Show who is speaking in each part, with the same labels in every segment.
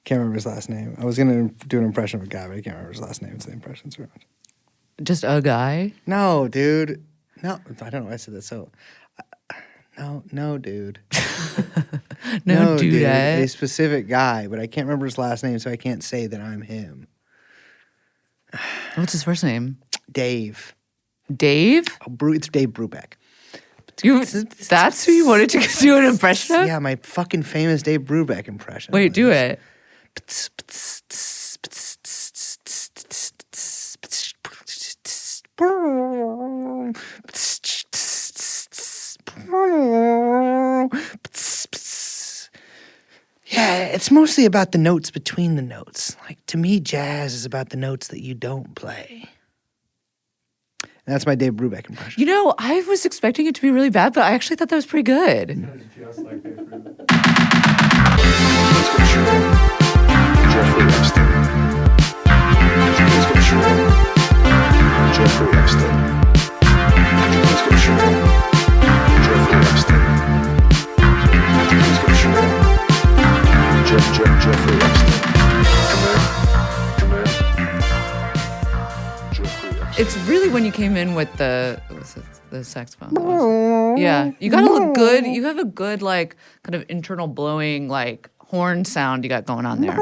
Speaker 1: Can't remember his last name. I was going to do an impression of a guy, but I can't remember his last name. So the impressions around.
Speaker 2: Just a guy?
Speaker 1: No, dude. No, I don't know why I said that. So, no, dude.
Speaker 2: No, dude.
Speaker 1: A specific guy, but I can't remember his last name, so I can't say that I'm him.
Speaker 2: What's his first name?
Speaker 1: Dave.
Speaker 2: Dave?
Speaker 1: It's Dave Brubeck.
Speaker 2: That's who you wanted to do an impression of?
Speaker 1: Yeah, my fucking famous Dave Brubeck impression.
Speaker 2: Wait, do it.
Speaker 1: Yeah, it's mostly about the notes between the notes. Like, to me, jazz is about the notes that you don't play. And that's my Dave Brubeck impression.
Speaker 2: You know, I was expecting it to be really bad, but I actually thought that was pretty good.
Speaker 3: Just like Dave Brubeck.
Speaker 4: Jeffrey Epstein. Jeffrey Epstein. Jeffrey Epstein. Jeffrey Epstein. Come in. Jeffrey Epstein.
Speaker 2: It's really when you came in with the saxophone. Yeah, you gotta look good. You have a good, like, kind of internal blowing, like, horn sound you got going on there.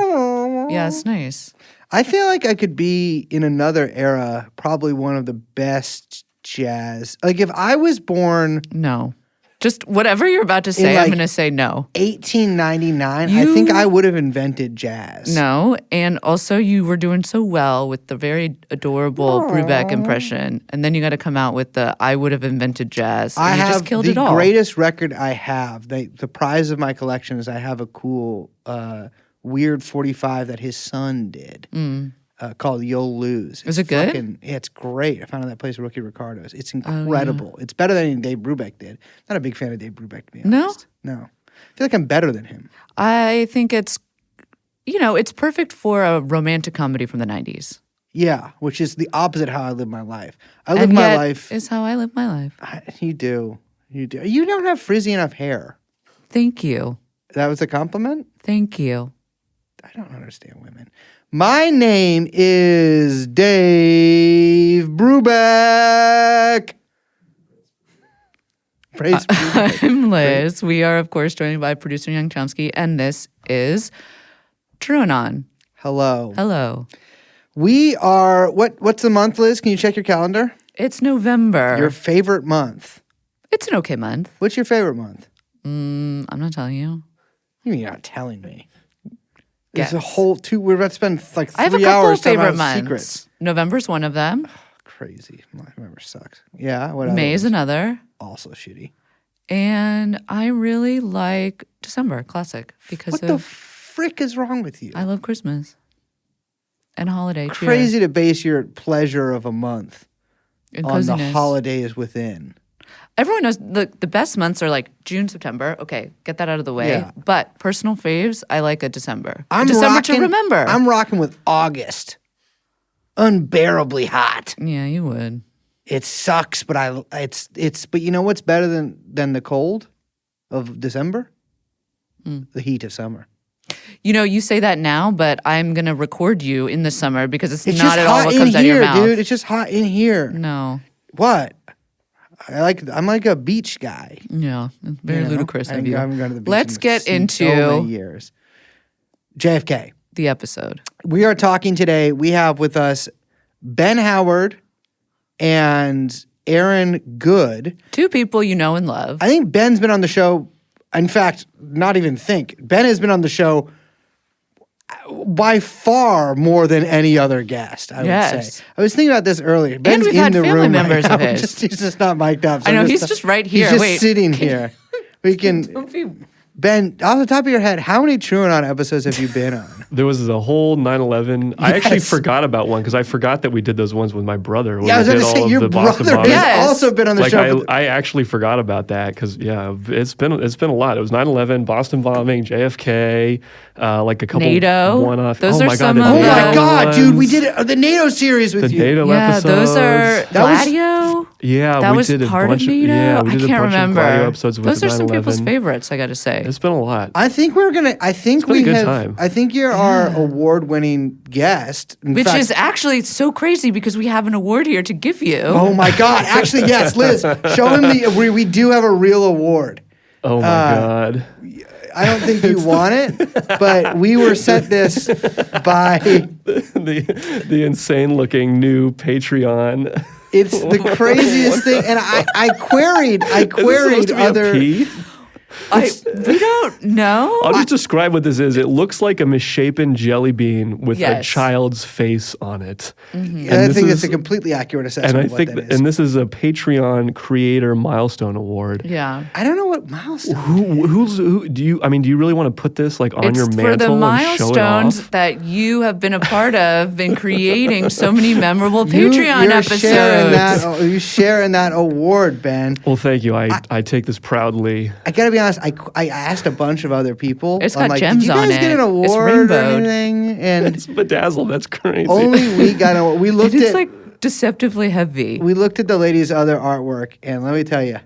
Speaker 2: Yeah, it's nice.
Speaker 1: I feel like I could be in another era, probably one of the best jazz. Like, if I was born
Speaker 2: No. Just whatever you're about to say,
Speaker 1: like,
Speaker 2: I'm going to say no.
Speaker 1: 1899, I think I would have invented jazz.
Speaker 2: No, and also you were doing so well with the very adorable Brubeck impression, and then you got to come out with the I would have invented jazz. And
Speaker 1: I
Speaker 2: you
Speaker 1: have
Speaker 2: just killed it all.
Speaker 1: the greatest record I have. The prize of my collection is I have a cool, weird 45 that his son did. Called You'll Lose.
Speaker 2: Is it good?
Speaker 1: Yeah, it's great. I found it at that place, Rookie Ricardo's. It's incredible. It's better than Dave Brubeck did. Not a big fan of Dave Brubeck, to be honest. No? I feel like I'm better than him.
Speaker 2: I think it's, it's perfect for a romantic comedy from the 90s.
Speaker 1: Yeah, which is the opposite of how I live my life. I live my life.
Speaker 2: Is how I live my life.
Speaker 1: You do. You do. You don't have frizzy enough hair.
Speaker 2: Thank you.
Speaker 1: That was a compliment?
Speaker 2: Thank you.
Speaker 1: I don't understand women. My name is Dave Brubeck. Praise Brubeck.
Speaker 2: I'm Liz. We are, of course, joined by producer Young Chomsky, and this is TrueAnon.
Speaker 1: Hello.
Speaker 2: Hello.
Speaker 1: We are, what's the month, Liz? Can you check your calendar?
Speaker 2: It's November.
Speaker 1: Your favorite month.
Speaker 2: It's an okay month.
Speaker 1: What's your favorite month?
Speaker 2: I'm not telling you.
Speaker 1: You're not telling me.
Speaker 2: Guess.
Speaker 1: There's a whole we're about to spend like 3
Speaker 2: I have a couple
Speaker 1: hours
Speaker 2: of
Speaker 1: talking
Speaker 2: favorite
Speaker 1: about
Speaker 2: months.
Speaker 1: secrets.
Speaker 2: November's one of them.
Speaker 1: Crazy. My November sucks. Yeah, what
Speaker 2: May is
Speaker 1: others?
Speaker 2: another.
Speaker 1: Also shitty.
Speaker 2: And I really like December, classic, because
Speaker 1: What the frick is wrong with you?
Speaker 2: I love Christmas and holiday. cheer
Speaker 1: Crazy to base your pleasure of a month
Speaker 2: and
Speaker 1: on the
Speaker 2: coziness.
Speaker 1: holidays within.
Speaker 2: Everyone knows the best months are like June, September. Okay, get that out of the way.
Speaker 1: Yeah.
Speaker 2: But personal faves, I like a December.
Speaker 1: I'm
Speaker 2: December
Speaker 1: rocking,
Speaker 2: to remember.
Speaker 1: I'm rocking with August. Unbearably hot.
Speaker 2: Yeah, you would.
Speaker 1: It sucks, but but you know what's better than the cold of December? The heat of summer.
Speaker 2: You say that now, but I'm gonna record you in the summer because it's
Speaker 1: It's
Speaker 2: not
Speaker 1: just
Speaker 2: at all
Speaker 1: hot
Speaker 2: what
Speaker 1: in
Speaker 2: comes out of
Speaker 1: here,
Speaker 2: your mouth.
Speaker 1: dude. It's just hot in here.
Speaker 2: No.
Speaker 1: What? I'm like a beach guy.
Speaker 2: Yeah, it's very
Speaker 1: You know?
Speaker 2: ludicrous
Speaker 1: I
Speaker 2: of you.
Speaker 1: haven't gone to the beach
Speaker 2: Let's
Speaker 1: in
Speaker 2: get
Speaker 1: so
Speaker 2: into
Speaker 1: many years. JFK.
Speaker 2: the episode.
Speaker 1: We are talking today. We have with us Ben Howard and Aaron Good.
Speaker 2: Two people you know and love.
Speaker 1: I think Ben's been on the show. In fact, not even think. Ben has been on the show by far more than any other guest, I would
Speaker 2: Yes.
Speaker 1: say. I was thinking about this earlier. Ben's
Speaker 2: we've
Speaker 1: in
Speaker 2: had
Speaker 1: the
Speaker 2: family
Speaker 1: room
Speaker 2: members
Speaker 1: right
Speaker 2: of
Speaker 1: now.
Speaker 2: his.
Speaker 1: He's just not mic'd up. So
Speaker 2: I know,
Speaker 1: I'm
Speaker 2: he's just right here.
Speaker 1: He's just
Speaker 2: Wait.
Speaker 1: sitting here. We can.
Speaker 2: Don't be-
Speaker 1: Ben, off the top of your head, how many TrueAnon episodes have you been on?
Speaker 3: There was a whole 9/11. I actually
Speaker 1: Yes.
Speaker 3: forgot about one because I forgot that we did those ones with my brother. When
Speaker 1: Yeah, I was
Speaker 3: we
Speaker 1: going
Speaker 3: did
Speaker 1: to
Speaker 3: all
Speaker 1: say,
Speaker 3: of
Speaker 1: your
Speaker 3: the Boston
Speaker 1: brother
Speaker 3: bombings.
Speaker 1: has
Speaker 2: Yes.
Speaker 1: also been on the
Speaker 3: Like
Speaker 1: show.
Speaker 3: I actually forgot about that because it's been a lot. It was 9/11, Boston bombing, JFK, like a couple
Speaker 2: NATO.
Speaker 3: one-off.
Speaker 2: Those
Speaker 3: oh
Speaker 2: are
Speaker 3: my
Speaker 2: some
Speaker 3: god!
Speaker 2: of
Speaker 1: Oh
Speaker 2: the-
Speaker 1: my God,
Speaker 3: ones,
Speaker 1: dude, we did the NATO series with
Speaker 3: the
Speaker 1: you.
Speaker 3: NATO
Speaker 2: yeah,
Speaker 3: episodes.
Speaker 2: those are
Speaker 1: That was-
Speaker 2: Gladio.
Speaker 3: Yeah,
Speaker 2: That
Speaker 3: we
Speaker 2: was
Speaker 3: did a
Speaker 2: part
Speaker 3: bunch
Speaker 2: of NATO.
Speaker 3: Yeah, we
Speaker 2: I
Speaker 3: did a
Speaker 2: can't
Speaker 3: bunch
Speaker 2: remember.
Speaker 3: of Gladio episodes with
Speaker 2: Those
Speaker 3: the
Speaker 2: are some people's
Speaker 3: 9/11.
Speaker 2: favorites, I got to say.
Speaker 3: It's been a lot.
Speaker 1: I think we're gonna. I think
Speaker 3: been a
Speaker 1: we
Speaker 3: good
Speaker 1: have.
Speaker 3: time.
Speaker 1: I think you're our award-winning guest. In
Speaker 2: Which
Speaker 1: fact-
Speaker 2: is actually so crazy because we have an award here to give you.
Speaker 1: Oh my God! Actually, yes, Liz, show him the. We do have a real award.
Speaker 3: Oh my God.
Speaker 1: I don't think you want it, but we were sent this by.
Speaker 3: The insane looking new Patreon.
Speaker 1: It's the craziest thing, and I queried. I
Speaker 3: Is this supposed
Speaker 1: queried
Speaker 3: to be a
Speaker 1: other.
Speaker 3: pea?
Speaker 2: We don't know.
Speaker 3: I'll just describe what this is. It looks like a misshapen jelly bean with a
Speaker 2: Yes.
Speaker 3: child's face on it.
Speaker 1: And I
Speaker 3: this
Speaker 1: think
Speaker 3: is-
Speaker 1: it's a completely accurate
Speaker 3: And
Speaker 1: assessment
Speaker 3: I
Speaker 1: of what
Speaker 3: think,
Speaker 1: that is.
Speaker 3: and this is a Patreon Creator Milestone Award.
Speaker 2: Yeah.
Speaker 1: I don't know what milestone.
Speaker 3: Who do you? I mean, do you really want to put this like on
Speaker 2: It's
Speaker 3: your
Speaker 2: for
Speaker 3: mantle
Speaker 2: the
Speaker 3: and show it
Speaker 2: milestones
Speaker 3: off?
Speaker 2: that you have been a part of in creating so many memorable
Speaker 1: You-
Speaker 2: Patreon
Speaker 1: you're
Speaker 2: episodes.
Speaker 1: you sharing that award, Ben.
Speaker 3: Well, thank you. I take this proudly.
Speaker 1: I gotta be honest. I asked a bunch of other people.
Speaker 2: It's
Speaker 1: I'm
Speaker 2: got
Speaker 1: like,
Speaker 2: gems
Speaker 1: did you
Speaker 2: on
Speaker 1: guys get
Speaker 2: it.
Speaker 1: an
Speaker 2: It's
Speaker 1: award or
Speaker 2: rainbowed.
Speaker 1: anything? And
Speaker 3: It's bedazzled. That's crazy.
Speaker 1: only we got an. We looked
Speaker 2: It's
Speaker 1: at
Speaker 2: like deceptively heavy.
Speaker 1: we looked at the lady's other artwork, and let me tell you,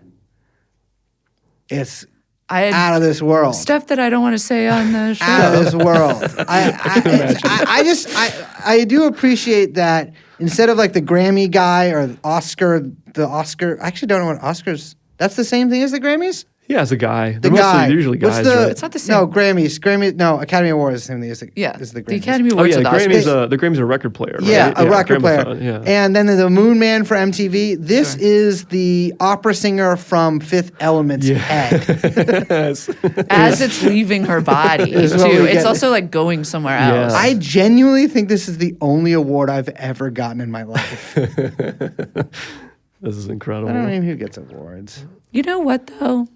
Speaker 1: it's
Speaker 2: I had
Speaker 1: out of this world.
Speaker 2: stuff that I don't want to say on the show.
Speaker 1: Out of this world. I do appreciate that instead of like the Grammy guy or the Oscar. I actually don't know what Oscars. That's the same thing as the Grammys.
Speaker 3: Yeah, as a guy.
Speaker 1: The
Speaker 3: They're mostly
Speaker 1: guy.
Speaker 3: usually
Speaker 1: What's
Speaker 3: guys,
Speaker 1: the,
Speaker 3: right?
Speaker 2: It's not the same.
Speaker 1: No, Grammys. No, Academy Awards is the same thing as the,
Speaker 2: Yeah.
Speaker 1: as the Grammys.
Speaker 2: The Academy
Speaker 3: Oh
Speaker 2: Awards
Speaker 3: yeah,
Speaker 2: are
Speaker 3: the
Speaker 2: the
Speaker 3: Grammys.
Speaker 2: Oscars.
Speaker 3: The Grammys are a record player. Right?
Speaker 1: Yeah, a record player.
Speaker 3: gramophone, Yeah.
Speaker 1: And then the Moon Man for MTV. This is the opera singer from Fifth Element's head.
Speaker 3: Yes.
Speaker 2: As it's leaving her body, too.
Speaker 1: Is what we
Speaker 2: It's
Speaker 1: get.
Speaker 2: also like going somewhere
Speaker 3: Yeah.
Speaker 2: else.
Speaker 1: I genuinely think this is the only award I've ever gotten in my life.
Speaker 3: This is incredible.
Speaker 1: I mean, who gets awards?
Speaker 2: You know what, though?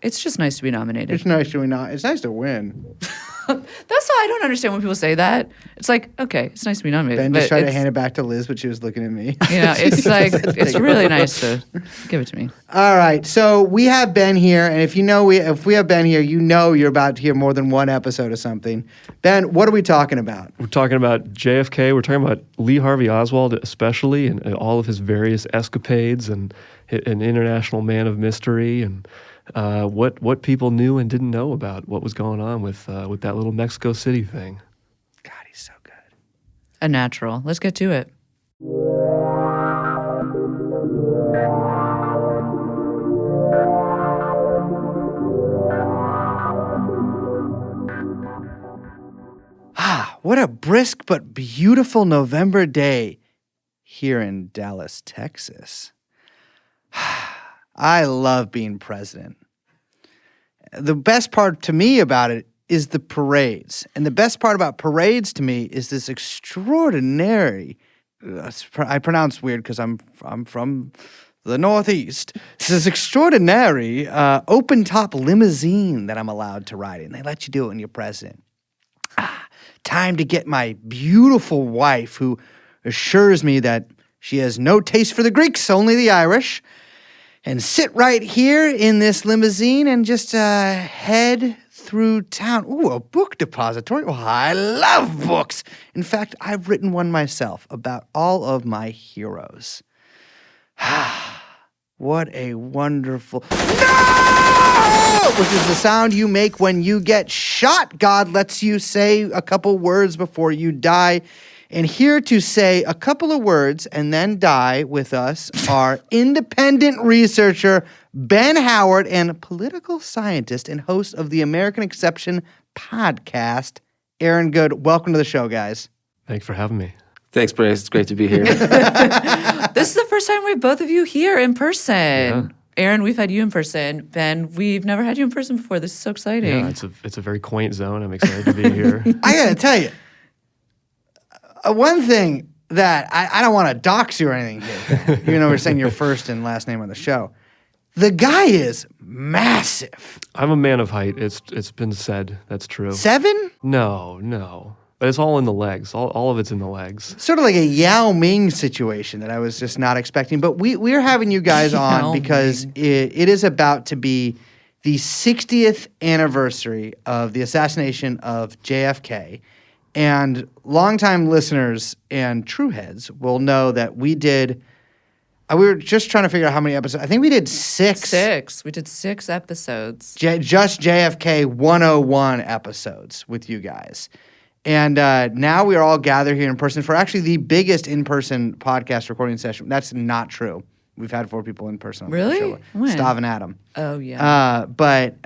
Speaker 2: It's just nice to be nominated.
Speaker 1: It's nice to not. It's nice to win.
Speaker 2: That's why I don't understand when people say that. It's like, okay, it's nice to be nominated.
Speaker 1: Ben
Speaker 2: but
Speaker 1: just tried to
Speaker 2: it's-
Speaker 1: hand it back to Liz, but she was looking at me.
Speaker 2: You know, it's like, it's really nice to give it to me.
Speaker 1: All right, so we have Ben here, and if we have Ben here, you know you're about to hear more than one episode of something. Ben, what are we talking about?
Speaker 3: We're talking about JFK. We're talking about Lee Harvey Oswald, especially, and all of his various escapades, and an international man of mystery, and what people knew and didn't know about what was going on with that little Mexico City thing.
Speaker 1: God, he's so good.
Speaker 2: A natural. Let's get to it.
Speaker 1: What a brisk but beautiful November day here in Dallas, Texas. I love being president. The best part to me about it is the parades. And the best part about parades to me is this extraordinary, I pronounce weird because I'm from the Northeast. It's this extraordinary open-top limousine that I'm allowed to ride in. They let you do it when you're president. Time to get my beautiful wife, who assures me that she has no taste for the Greeks, only the Irish, and sit right here in this limousine and just head through town. Ooh, a book depository. Oh, I love books. In fact, I've written one myself about all of my heroes. What a wonderful... No! Which is the sound you make when you get shot. God lets you say a couple words before you die. And here to say a couple of words and then die with us are independent researcher Ben Howard and political scientist and host of the American Exception podcast, Aaron Good. Welcome to the show, guys.
Speaker 3: Thanks for having me.
Speaker 5: Thanks, Bryce. It's great to be here.
Speaker 2: This is the first time we have both of you here in person.
Speaker 3: Yeah.
Speaker 2: Aaron, we've had you in person. Ben, we've never had you in person before. This is so exciting.
Speaker 3: Yeah, it's a very quaint zone. I'm excited to be here.
Speaker 1: I gotta tell you, one thing that I don't want to dox you or anything here, Ben, even though we're saying your first and last name on the show. The guy is massive.
Speaker 3: I'm a man of height. It's been said. That's true.
Speaker 1: 7?
Speaker 3: No. But it's all in the legs. All of it's in the legs.
Speaker 1: Sort of like a Yao Ming situation that I was just not expecting. But we're having you guys on
Speaker 2: Yao
Speaker 1: because it is about to be the 60th anniversary of the assassination of JFK. And longtime listeners and true heads will know that we did We were just trying to figure out how many episodes. I think we did 6.
Speaker 2: 6. We did 6 episodes.
Speaker 1: Just JFK 101 episodes with you guys. And now we are all gathered here in person for actually the biggest in-person podcast recording session. That's not true. We've had 4 people in person on
Speaker 2: Really?
Speaker 1: the show.
Speaker 2: When?
Speaker 1: Stav and Adam.
Speaker 2: Oh, yeah.
Speaker 1: But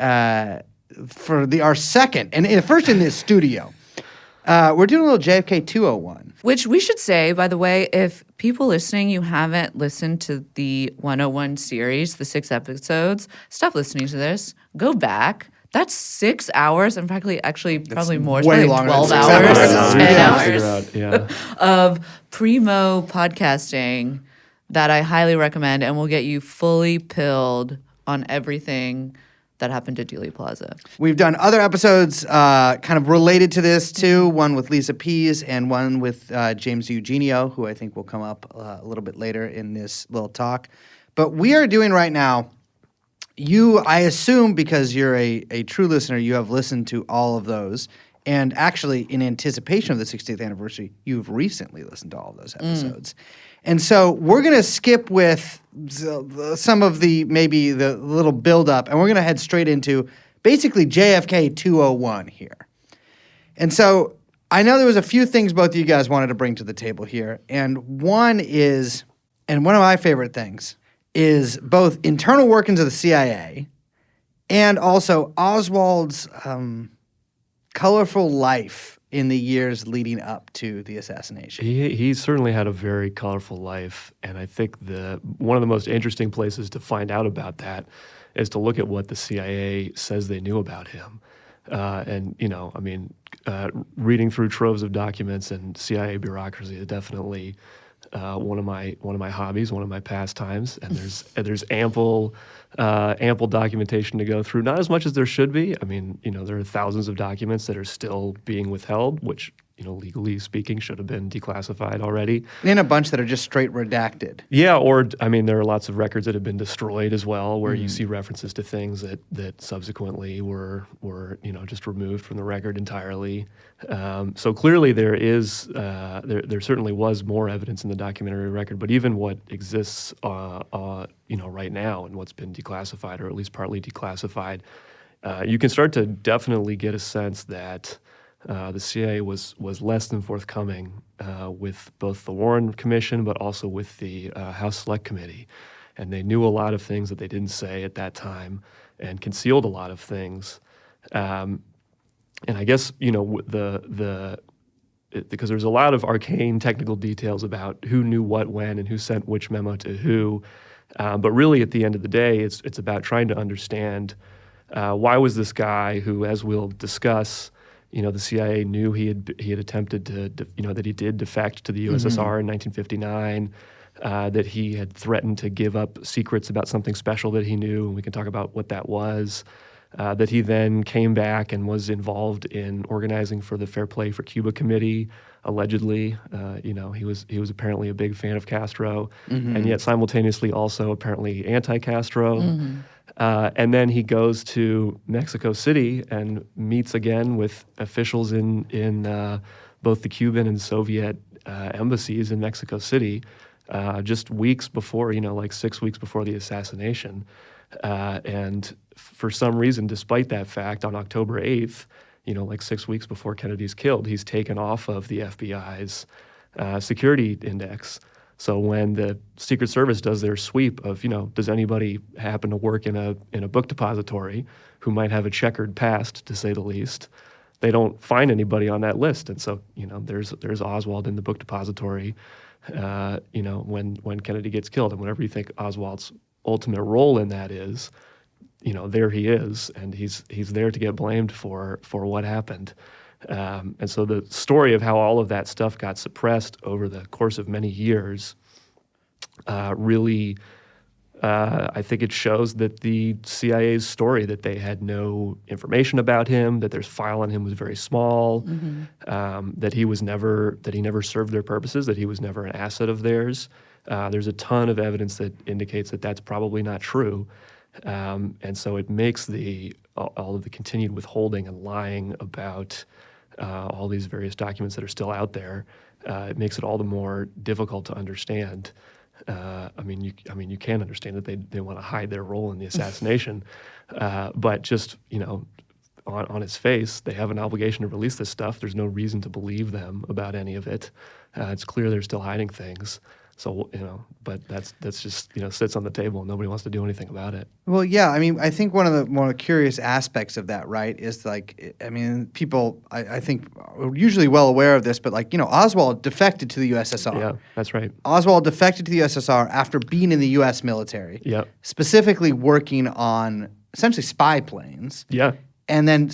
Speaker 1: for our second, and first in this studio, we're doing a little JFK 201.
Speaker 2: Which we should say, by the way, if people listening, you haven't listened to the 101 series, the 6 episodes, stop listening to this. Go back. That's 6 hours. In fact, actually, probably more. It's
Speaker 1: way
Speaker 2: probably
Speaker 1: longer than
Speaker 2: 12
Speaker 1: 6
Speaker 2: hours,
Speaker 1: hours.
Speaker 2: 10
Speaker 1: Yeah.
Speaker 2: hours
Speaker 3: Figure out, yeah.
Speaker 2: of primo podcasting that I highly recommend and will get you fully pilled on everything that happened at Dealey Plaza.
Speaker 1: We've done other episodes kind of related to this too, one with Lisa Pease and one with James Eugenio, who I think will come up a little bit later in this little talk. But we are doing right now, I assume because you're a true listener, you have listened to all of those. And actually, in anticipation of the 60th anniversary, you've recently listened to all of those episodes. And so we're going to skip with some of maybe the little buildup, and we're going to head straight into basically JFK 201 here. And so I know there was a few things both of you guys wanted to bring to the table here. And one of my favorite things is both internal workings of the CIA and also Oswald's colorful life in the years leading up to the assassination.
Speaker 3: He certainly had a very colorful life, and I think one of the most interesting places to find out about that is to look at what the CIA says they knew about him. Reading through troves of documents and CIA bureaucracy is definitely one of my hobbies, one of my pastimes, and there's ample documentation to go through. Not as much as there should be. I mean, there are thousands of documents that are still being withheld, which legally speaking should have been declassified already.
Speaker 1: And a bunch that are just straight redacted.
Speaker 3: Yeah, there are lots of records that have been destroyed as well, where you see references to things that subsequently were just removed from the record entirely. So clearly there is there certainly was more evidence in the documentary record, but even what exists right now and what's been declassified or at least partly declassified, you can start to definitely get a sense that the CIA was less than forthcoming with both the Warren Commission, but also with the House Select Committee. And they knew a lot of things that they didn't say at that time and concealed a lot of things. And I guess, because there's a lot of arcane technical details about who knew what when and who sent which memo to who. But really, at the end of the day, it's about trying to understand why was this guy who, as we'll discuss, the CIA knew he had attempted to, that he did defect to the USSR in 1959, that he had threatened to give up secrets about something special that he knew, and we can talk about what that was, that he then came back and was involved in organizing for the Fair Play for Cuba Committee, allegedly. He was apparently a big fan of Castro, and yet simultaneously also apparently anti-Castro. And then he goes to Mexico City and meets again with officials in both the Cuban and Soviet embassies in Mexico City, just weeks before, 6 weeks before the assassination. And for some reason, despite that fact, on October 8th, 6 weeks before Kennedy's killed, he's taken off of the FBI's security index. So when the Secret Service does their sweep of, does anybody happen to work in a book depository who might have a checkered past, to say the least, they don't find anybody on that list. And so, there's Oswald in the book depository, when Kennedy gets killed. And whatever you think Oswald's ultimate role in that is, there he is, and he's there to get blamed for what happened. And so the story of how all of that stuff got suppressed over the course of many years really, I think it shows that the CIA's story that they had no information about him, that their file on him was very small, that he never served their purposes, that he was never an asset of theirs. There's a ton of evidence that indicates that that's probably not true. And so it makes all of the continued withholding and lying about all these various documents that are still out there, it makes it all the more difficult to understand. I mean, you can understand that they want to hide their role in the assassination, but just on its face, they have an obligation to release this stuff. There's no reason to believe them about any of it. It's clear they're still hiding things. So but that's just sits on the table and nobody wants to do anything about it.
Speaker 1: Well, yeah, I mean, I think one of the more curious aspects of that, right, is like, I mean, people, I think, are usually well aware of this, but like, Oswald defected to the USSR.
Speaker 3: Yeah, that's right.
Speaker 1: Oswald defected to the USSR after being in the U.S. military.
Speaker 3: Yep.
Speaker 1: Specifically working on essentially spy planes.
Speaker 3: Yeah.
Speaker 1: And then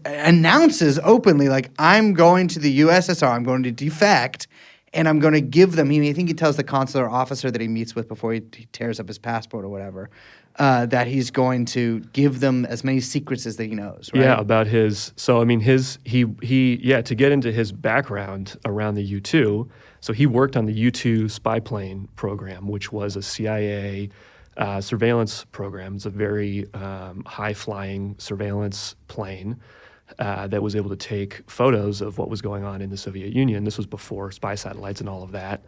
Speaker 1: announces openly, like, I'm going to the USSR, I'm going to defect, and I'm going to give them, I think he tells the consular officer that he meets with before he tears up his passport or whatever, that he's going to give them as many secrets as that he knows, right?
Speaker 3: Yeah, about his, so I mean to get into his background around the U-2, so he worked on the U-2 spy plane program, which was a CIA surveillance program. It's a very high-flying surveillance plane that was able to take photos of what was going on in the Soviet Union. This was before spy satellites and all of that.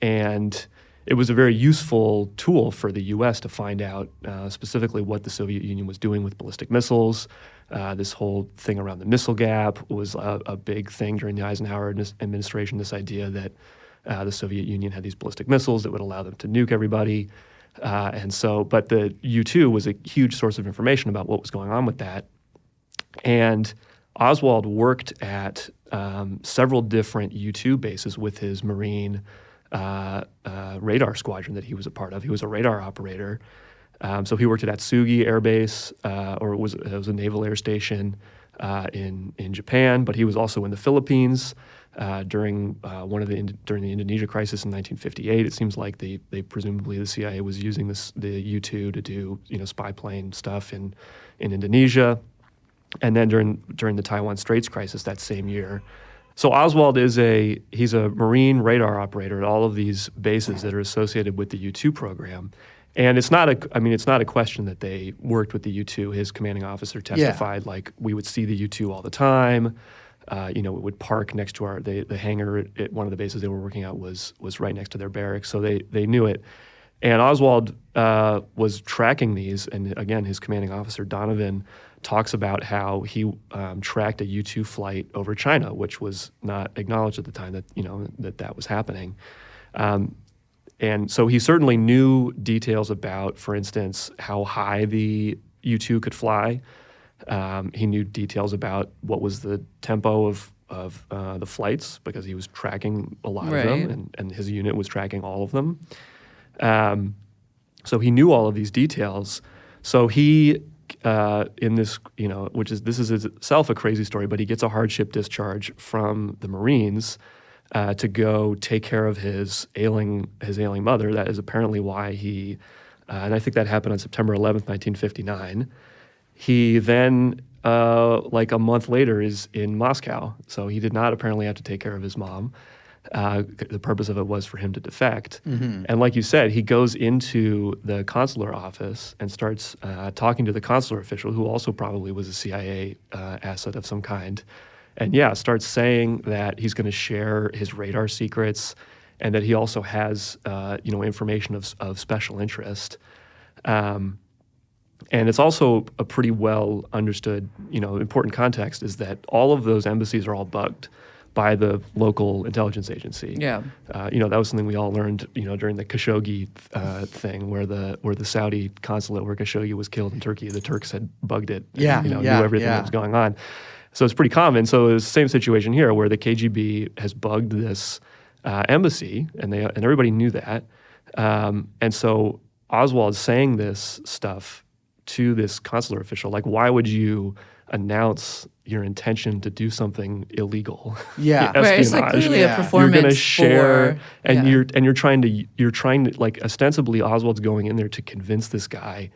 Speaker 3: And it was a very useful tool for the U.S. to find out specifically what the Soviet Union was doing with ballistic missiles. This whole thing around the missile gap was a big thing during the Eisenhower administration, this idea that the Soviet Union had these ballistic missiles that would allow them to nuke everybody. But the U-2 was a huge source of information about what was going on with that. And Oswald worked at several different U-2 bases with his Marine radar squadron that he was a part of. He was a radar operator. So he worked at Atsugi Air Base, or it was a naval air station in Japan, but he was also in the Philippines during during the Indonesia crisis in 1958. It seems like they presumably the CIA was using the U-2 to do spy plane stuff in Indonesia. And then during the Taiwan Straits crisis that same year. So Oswald he's a Marine radar operator at all of these bases that are associated with the U-2 program. And it's not a question that they worked with the U-2. His commanding officer testified like we would see the U-2 all the time. It would park next to the hangar at one of the bases they were working at was right next to their barracks. So they knew it. And Oswald was tracking these, and again, his commanding officer, Donovan, talks about how he tracked a U-2 flight over China, which was not acknowledged at the time that was happening. And so he certainly knew details about, for instance, how high the U-2 could fly. He knew details about what was the tempo of the flights because he was tracking a lot of them, and his unit was tracking all of them. So he knew all of these details. So he, in this, this is itself a crazy story, but he gets a hardship discharge from the Marines to go take care of his ailing mother. That is apparently why he, and I think that happened on September 11th, 1959. He then, like a month later, is in Moscow. So he did not apparently have to take care of his mom. The purpose of it was for him to defect. Mm-hmm. And like you said, he goes into the consular office and starts talking to the consular official, who also probably was a CIA asset of some kind. And starts saying that he's going to share his radar secrets and that he also has, information of special interest. And it's also a pretty well understood, important context is that all of those embassies are all bugged by the local intelligence agency. Yeah. That was something we all learned, during the Khashoggi thing, where the Saudi consulate where Khashoggi was killed in Turkey, the Turks had bugged it. And, knew everything that was going on. So it's pretty common. So it's the same situation here, where the KGB has bugged this embassy, and everybody knew that. And so Oswald's saying this stuff to this consular official, like, why would you announce your intention to do something illegal?
Speaker 1: Yeah,
Speaker 2: right. It's like clearly a performance.
Speaker 3: You're going to share, you're trying to like ostensibly Oswald's going in there to convince this guy,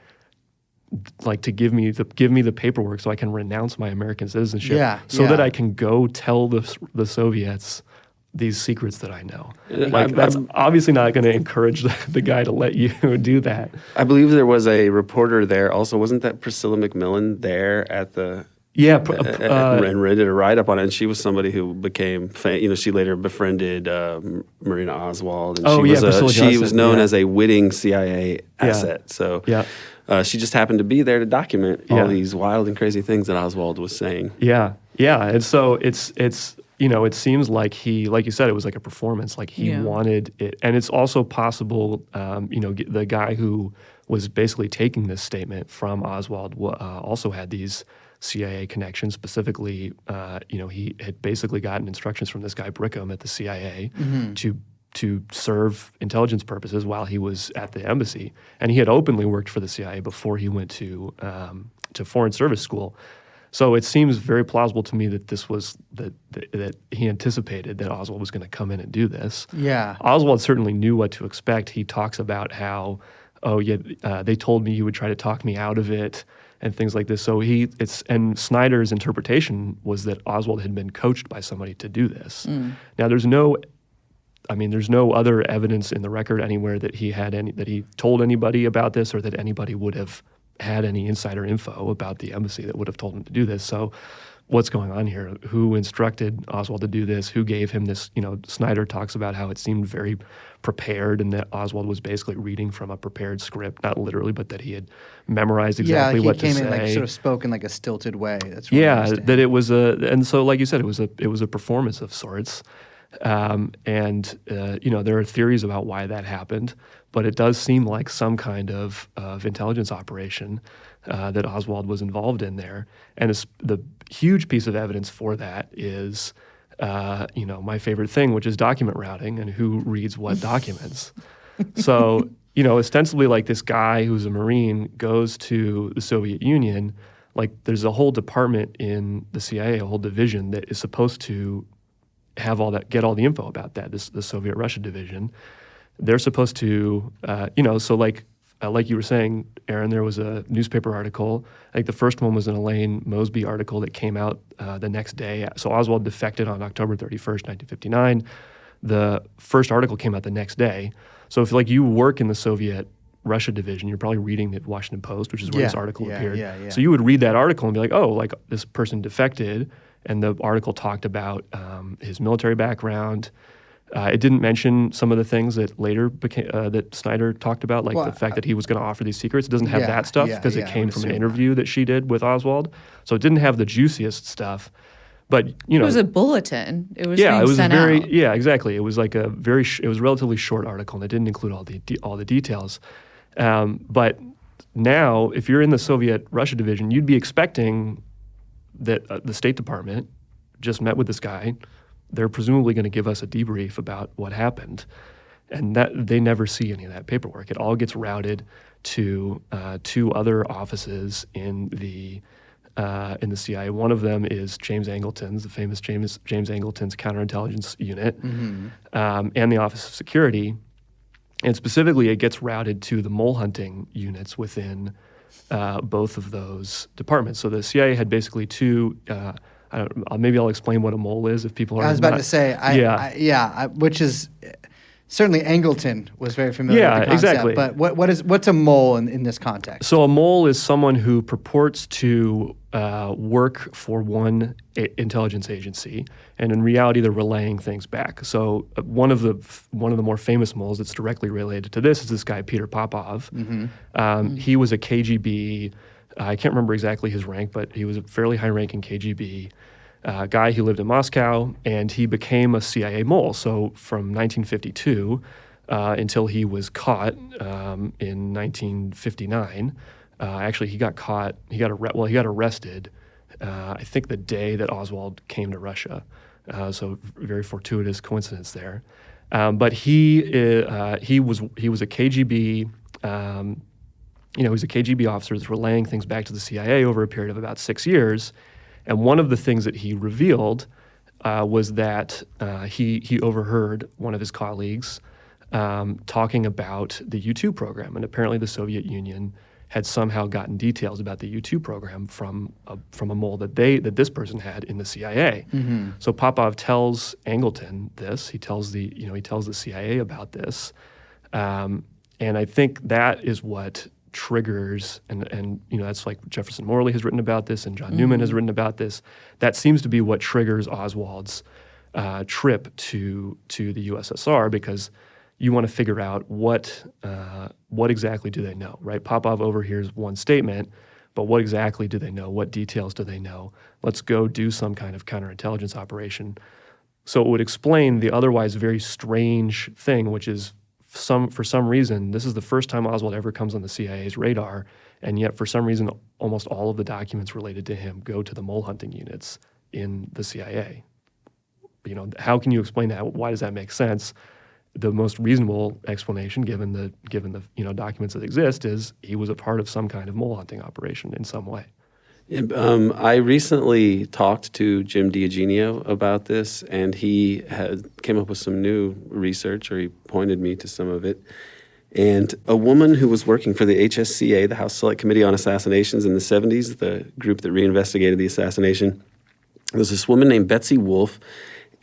Speaker 3: like, to give me the paperwork so I can renounce my American citizenship, that I can go tell the Soviets these secrets that I know. Like, that's obviously not going to encourage the guy to let you do that.
Speaker 5: I believe there was a reporter there also. Wasn't that Priscilla McMillan there at the
Speaker 3: Yeah,
Speaker 5: and did a write-up on it. And she was somebody who became, she later befriended Marina Oswald. And
Speaker 3: Priscilla
Speaker 5: she
Speaker 3: Johnson,
Speaker 5: was known as a witting CIA asset. So she just happened to be there to document all these wild and crazy things that Oswald was saying.
Speaker 3: Yeah. And so it's it seems like he, like you said, it was like a performance. Like he wanted it. And it's also possible, the guy who was basically taking this statement from Oswald also had these CIA connections. Specifically, he had basically gotten instructions from this guy Brickham at the CIA to serve intelligence purposes while he was at the embassy, and he had openly worked for the CIA before he went to Foreign Service School. So it seems very plausible to me that this was that he anticipated that Oswald was going to come in and do this.
Speaker 1: Yeah,
Speaker 3: Oswald certainly knew what to expect. He talks about how, they told me you would try to talk me out of it, and things like this. So and Snyder's interpretation was that Oswald had been coached by somebody to do this. Now there's no other evidence in the record anywhere that he told anybody about this, or that anybody would have had any insider info about the embassy that would have told him to do this. So what's going on here? Who instructed Oswald to do this? Who gave him this? Snyder talks about how it seemed very prepared, and that Oswald was basically reading from a prepared script, not literally, but that he had memorized exactly what to say.
Speaker 1: Yeah, he came in like sort of spoken like a stilted way. That's what I understand.
Speaker 3: That it was and so like you said, it was a performance of sorts. There are theories about why that happened, but it does seem like some kind of intelligence operation that Oswald was involved in there. And the huge piece of evidence for that is, my favorite thing, which is document routing and who reads what documents. So, ostensibly, like, this guy who's a Marine goes to the Soviet Union. Like, there's a whole department in the CIA, a whole division that is supposed to have get all the info about that, the Soviet-Russia division. They're supposed to, like you were saying, Aaron, there was a newspaper article. I think the first one was an Elaine Mosby article that came out the next day. So Oswald defected on October 31st, 1959. The first article came out the next day. So if you work in the Soviet-Russia division, you're probably reading the Washington Post, which is where this article appeared.
Speaker 1: Yeah.
Speaker 3: So you would read that article and be like, this person defected. And the article talked about his military background. It didn't mention some of the things that later became that Snyder talked about, like the fact that he was going to offer these secrets. It doesn't have that stuff because it came from an interview that she did with Oswald. So it didn't have the juiciest stuff. But it
Speaker 2: was a bulletin. It was being sent out.
Speaker 3: Exactly. It was like it was a relatively short article, and it didn't include all the details. But now, if you're in the Soviet-Russia division, you'd be expecting that the State Department just met with this guy. They're presumably going to give us a debrief about what happened, and that they never see any of that paperwork. It all gets routed to two other offices in the CIA. One of them is James Angleton's, the famous James Angleton's counterintelligence unit, and the Office of Security. And specifically, it gets routed to the mole hunting units within both of those departments. So the CIA had basically two. Maybe I'll explain what a mole is if people are.
Speaker 1: I was about to say, which is certainly Angleton was very familiar with the concept.
Speaker 3: Exactly.
Speaker 1: But what's a mole in this context?
Speaker 3: So a mole is someone who purports to work for one intelligence agency, and in reality, they're relaying things back. So one of the more famous moles that's directly related to this is this guy Peter Popov. He was a KGB. I can't remember exactly his rank, but he was a fairly high-ranking KGB guy who lived in Moscow, and he became a CIA mole. So from 1952 until he was caught in 1959. Actually, he got caught. He got arrested. I think the day that Oswald came to Russia. So very fortuitous coincidence there. But he was a KGB. He was a KGB officer that's relaying things back to the CIA over a period of about 6 years. And one of the things that he revealed was that he overheard one of his colleagues talking about the U-2 program. And apparently the Soviet Union had somehow gotten details about the U-2 program from a mole that this person had in the CIA. So Popov tells Angleton this. He tells the CIA about this. And I think that is what triggers, and that's like Jefferson Morley has written about this, and John Newman has written about this. That seems to be what triggers Oswald's trip to the USSR, because you want to figure out what exactly do they know, right? Popov overhears one statement, but what exactly do they know? What details do they know? Let's go do some kind of counterintelligence operation. So it would explain the otherwise very strange thing, which is for some reason, this is the first time Oswald ever comes on the CIA's radar, and yet for some reason, almost all of the documents related to him go to the mole hunting units in the CIA. How can you explain that? Why does that make sense? The most reasonable explanation, given the documents that exist, is he was a part of some kind of mole hunting operation in some way.
Speaker 5: I recently talked to Jim D'Eugenio about this, and he came up with some new research, or he pointed me to some of it. And a woman who was working for the HSCA, the House Select Committee on Assassinations in the 70s, the group that reinvestigated the assassination, there was this woman named Betsy Wolfe,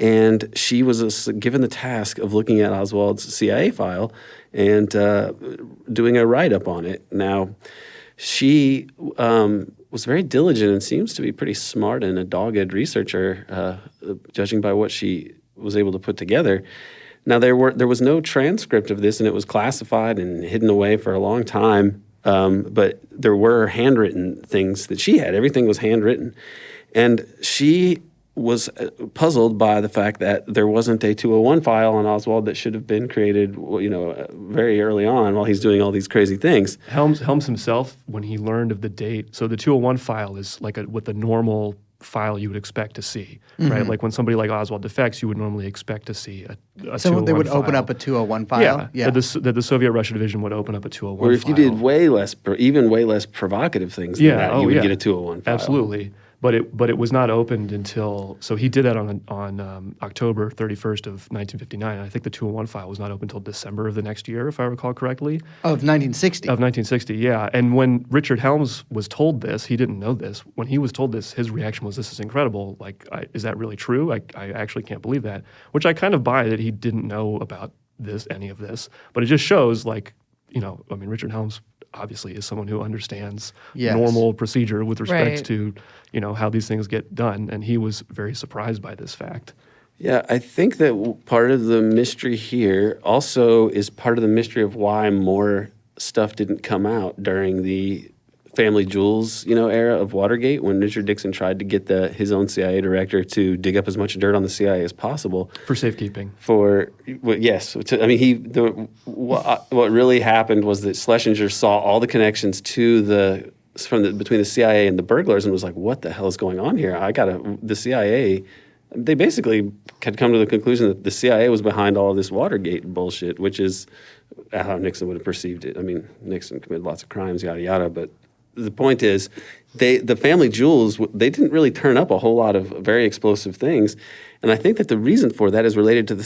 Speaker 5: and she was given the task of looking at Oswald's CIA file and doing a write-up on it. Now, she was very diligent and seems to be pretty smart and a dogged researcher, judging by what she was able to put together. Now, there was no transcript of this, and it was classified and hidden away for a long time, but there were handwritten things that she had. Everything was handwritten. And she was puzzled by the fact that there wasn't a 201 file on Oswald that should have been created, very early on while he's doing all these crazy things.
Speaker 3: Helms himself, when he learned of the date, so the 201 file is like what the normal file you would expect to see, right? Like when somebody like Oswald defects, you would normally expect to see a 201
Speaker 1: So they would
Speaker 3: file.
Speaker 1: open up a 201 file?
Speaker 3: Yeah. That the Soviet Russia division would open up a 201
Speaker 5: Or if
Speaker 3: file.
Speaker 5: you did way less provocative things than that, you would get a 201 file.
Speaker 3: Absolutely. But it was not opened until, so he did that on October 31st of 1959. And I think the 201 file was not open until December of the next year, if I recall correctly.
Speaker 1: Of 1960.
Speaker 3: Of 1960, yeah. And when Richard Helms was told this, he didn't know this. When he was told this, his reaction was, "This is incredible. Like, is that really true? I actually can't believe that." Which I kind of buy, that he didn't know about any of this. But it just shows, Richard Helms obviously is someone who understands normal procedure with respect to, how these things get done. And he was very surprised by this fact.
Speaker 5: Yeah, I think that part of the mystery here also is part of the mystery of why more stuff didn't come out during the family jewels, era of Watergate, when Richard Nixon tried to get his own CIA director to dig up as much dirt on the CIA as possible
Speaker 3: For safekeeping.
Speaker 5: What really happened was that Schlesinger saw all the connections between the CIA and the burglars and was like, "What the hell is going on here? The CIA." They basically had come to the conclusion that the CIA was behind all of this Watergate bullshit, which is how Nixon would have perceived it. I mean, Nixon committed lots of crimes, yada yada, but the point is, the family jewels, they didn't really turn up a whole lot of very explosive things. And I think that the reason for that is related to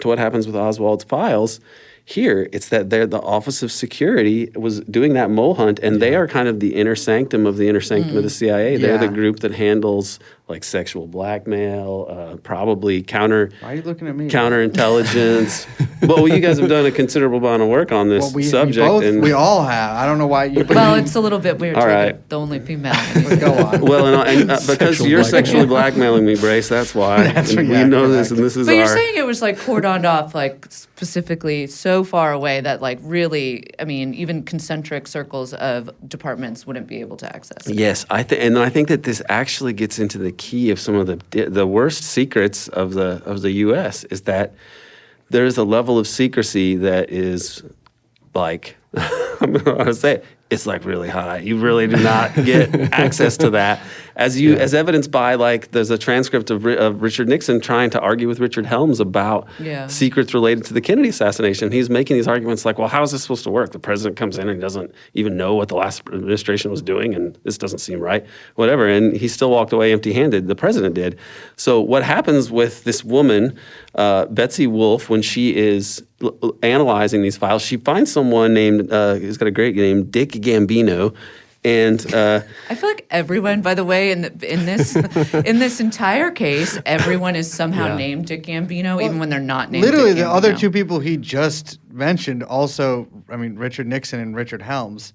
Speaker 5: what happens with Oswald's files. Here, it's that the Office of Security was doing that mole hunt, and they are kind of the inner sanctum of the inner sanctum of the CIA. They're the group that handles like sexual blackmail, probably
Speaker 1: Why are you looking at me?
Speaker 5: counterintelligence. Well, you guys have done a considerable amount of work on this subject.
Speaker 1: We all have. I don't know why you.
Speaker 2: Well, it's a little bit weird.
Speaker 5: All
Speaker 2: to
Speaker 5: right.
Speaker 2: the only female.
Speaker 1: Go on.
Speaker 5: Well, and because you're
Speaker 3: blackmail.
Speaker 5: sexually blackmailing me, Brace, that's why.
Speaker 1: That's
Speaker 5: And
Speaker 1: right,
Speaker 5: we
Speaker 1: yeah,
Speaker 5: know this,
Speaker 1: correct.
Speaker 5: and this is
Speaker 2: But you're
Speaker 5: our...
Speaker 2: saying it was like cordoned off, like specifically so far away that like really, I mean, even concentric circles of departments wouldn't be able to access it.
Speaker 5: Yes, I think that this actually gets into the key of some of the worst secrets of the U.S. is that there is a level of secrecy that is like I'm going to say it, it's like really high. You really do not get access to that. As evidenced by, like, there's a transcript of Richard Nixon trying to argue with Richard Helms about secrets related to the Kennedy assassination. He's making these arguments like, well, how is this supposed to work? The president comes in and he doesn't even know what the last administration was doing, and this doesn't seem right, whatever. And he still walked away empty-handed. The president did. So what happens with this woman, Betsy Wolfe, when she is analyzing these files, she finds someone named, who's got a great name, Dick Gambino. And
Speaker 2: I feel like everyone, by the way, in this entire case, everyone is somehow named Dick Gambino, even when they're not named.
Speaker 1: Literally,
Speaker 2: Dick
Speaker 1: the
Speaker 2: Gambino.
Speaker 1: other two people he just mentioned also, I mean, Richard Nixon and Richard Helms.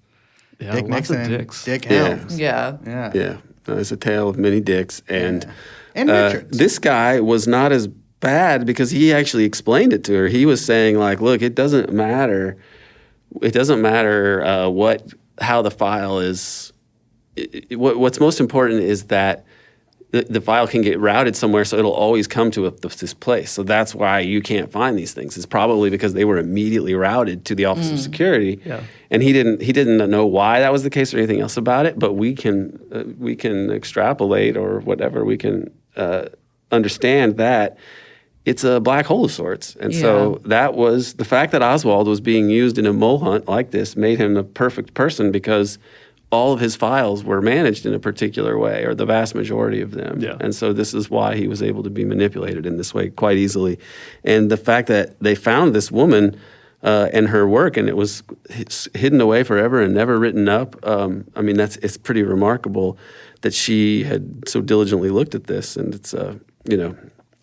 Speaker 3: Yeah,
Speaker 1: Dick
Speaker 3: lots
Speaker 1: Nixon
Speaker 3: of
Speaker 1: and
Speaker 3: dicks.
Speaker 1: Dick
Speaker 5: Yeah.
Speaker 1: Helms.
Speaker 2: Yeah.
Speaker 1: Yeah.
Speaker 5: Yeah, it's a tale of many dicks, and
Speaker 1: And Richards.
Speaker 5: this guy was not as bad because he actually explained it to her. He was saying like, look, it doesn't matter. It doesn't matter how the file is. What's most important is that the file can get routed somewhere, so it'll always come to this place. So that's why you can't find these things. It's probably because they were immediately routed to the Office of Security.
Speaker 3: Yeah.
Speaker 5: And he didn't know why that was the case or anything else about it. But we can extrapolate or whatever. We can understand that it's a black hole of sorts. And so that was the fact that Oswald was being used in a mole hunt like this made him the perfect person because all of his files were managed in a particular way, or the vast majority of them.
Speaker 3: Yeah.
Speaker 5: And so this is why he was able to be manipulated in this way quite easily. And the fact that they found this woman and her work, and it was hidden away forever and never written up, I mean, it's pretty remarkable that she had so diligently looked at this. And it's,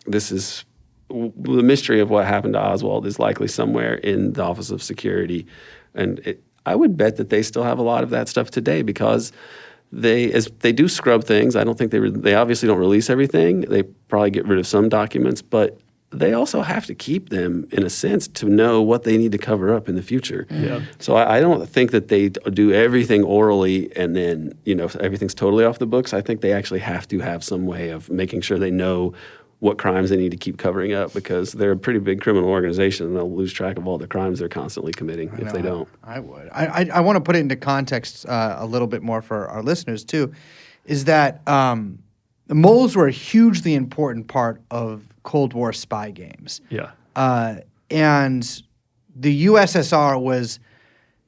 Speaker 5: this is the mystery of what happened to Oswald is likely somewhere in the Office of Security. And I would bet that they still have a lot of that stuff today because they do scrub things. I don't think they obviously don't release everything. They probably get rid of some documents, but they also have to keep them in a sense to know what they need to cover up in the future.
Speaker 3: Yeah.
Speaker 5: So I don't think that they do everything orally and then, everything's totally off the books. I think they actually have to have some way of making sure they know what crimes they need to keep covering up because they're a pretty big criminal organization and they'll lose track of all the crimes they're constantly committing if they don't.
Speaker 1: I would. I want to put it into context a little bit more for our listeners too, is that the moles were a hugely important part of Cold War spy games.
Speaker 3: Yeah.
Speaker 1: And the USSR was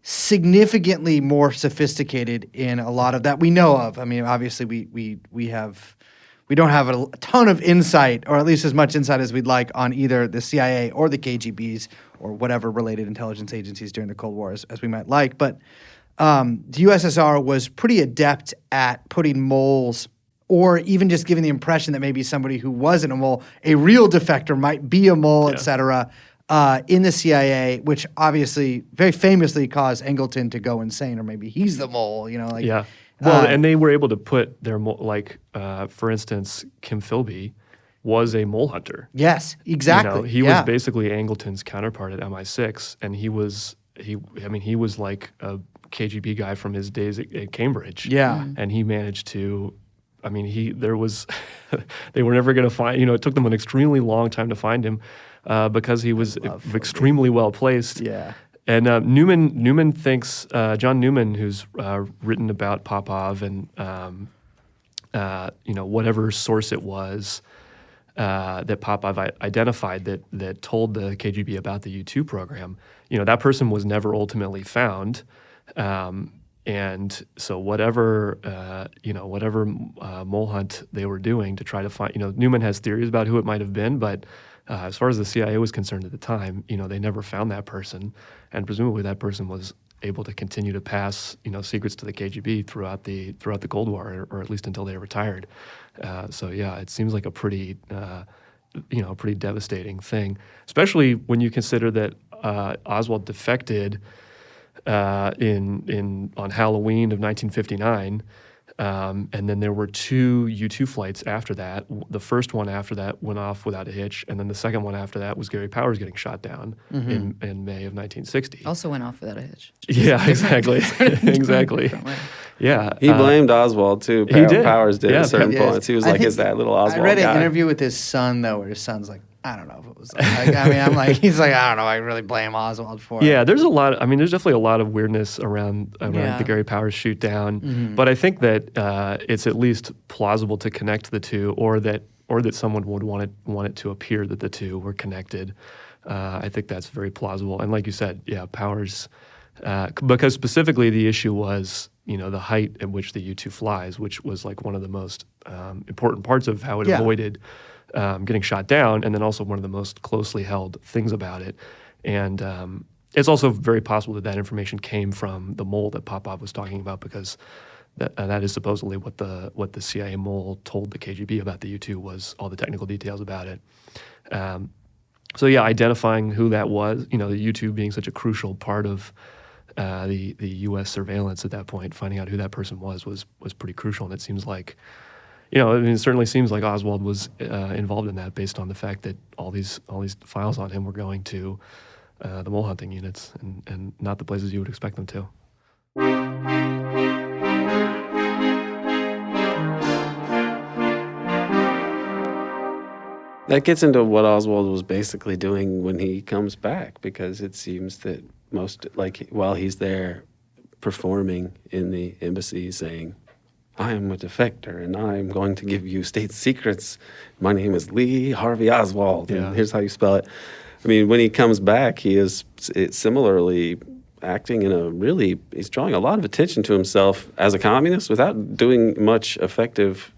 Speaker 1: significantly more sophisticated in a lot of that we know of. I mean, obviously we don't have a ton of insight, or at least as much insight as we'd like, on either the CIA or the KGBs or whatever related intelligence agencies during the Cold War as we might like. But the USSR was pretty adept at putting moles, or even just giving the impression that maybe somebody who wasn't a mole, a real defector might be a mole, et cetera, in the CIA, which obviously very famously caused Angleton to go insane, or maybe he's the mole,
Speaker 3: Yeah. Well, and they were able to put their for instance, Kim Philby was a mole hunter.
Speaker 1: Yes, exactly.
Speaker 3: He was basically Angleton's counterpart at MI6, and he was like a KGB guy from his days at Cambridge.
Speaker 1: Yeah.
Speaker 3: And he managed to, they were never going to find, it took them an extremely long time to find him because he was extremely well placed.
Speaker 1: Yeah.
Speaker 3: And Newman thinks, John Newman, who's written about Popov and, whatever source it was that Popov identified that told the KGB about the U-2 program, that person was never ultimately found. And so whatever mole hunt they were doing to try to find, Newman has theories about who it might have been, but as far as the CIA was concerned at the time, they never found that person, and presumably that person was able to continue to pass, secrets to the KGB throughout the Cold War, or at least until they retired. So yeah, it seems like a pretty devastating thing, especially when you consider that Oswald defected on Halloween of 1959. And then there were 2 U-2 flights after that. The first one after that went off without a hitch, and then the second one after that was Gary Powers getting shot down in May of 1960.
Speaker 2: Also went off without a hitch.
Speaker 3: Yeah, exactly. Exactly. Yeah.
Speaker 5: He blamed Oswald too.
Speaker 3: He did.
Speaker 5: Powers did
Speaker 3: Yeah,
Speaker 5: at certain
Speaker 1: Yes.
Speaker 5: points. He was
Speaker 1: I
Speaker 5: like,
Speaker 1: think
Speaker 5: "Is that little Oswald
Speaker 1: I read
Speaker 5: guy?"
Speaker 1: an interview with his son though, where his son's like, I don't know if it was like, he's like, I don't know, I really blame Oswald for it.
Speaker 3: Yeah, there's definitely a lot of weirdness around the Gary Powers shoot down. But I think that it's at least plausible to connect the two, or that someone would want it to appear that the two were connected. I think that's very plausible. And like you said, yeah, Powers, because specifically the issue was, the height at which the U-2 flies, which was like one of the most important parts of how it avoided getting shot down, and then also one of the most closely held things about it. And it's also very possible that information came from the mole that Popov was talking about, because that is supposedly what the CIA mole told the KGB about the U-2 was all the technical details about it. So yeah, identifying who that was, the U-2 being such a crucial part of the U.S. surveillance at that point, finding out who that person was pretty crucial. And it seems like, it certainly seems like Oswald was involved in that, based on the fact that all these files on him were going to the mole hunting units and not the places you would expect them to.
Speaker 5: That gets into what Oswald was basically doing when he comes back, because it seems that while he's there performing in the embassy saying, I am a defector and I'm going to give you state secrets. My name is Lee Harvey Oswald, and here's how you spell it. I mean, when he comes back, he is similarly acting he's drawing a lot of attention to himself as a communist without doing much effective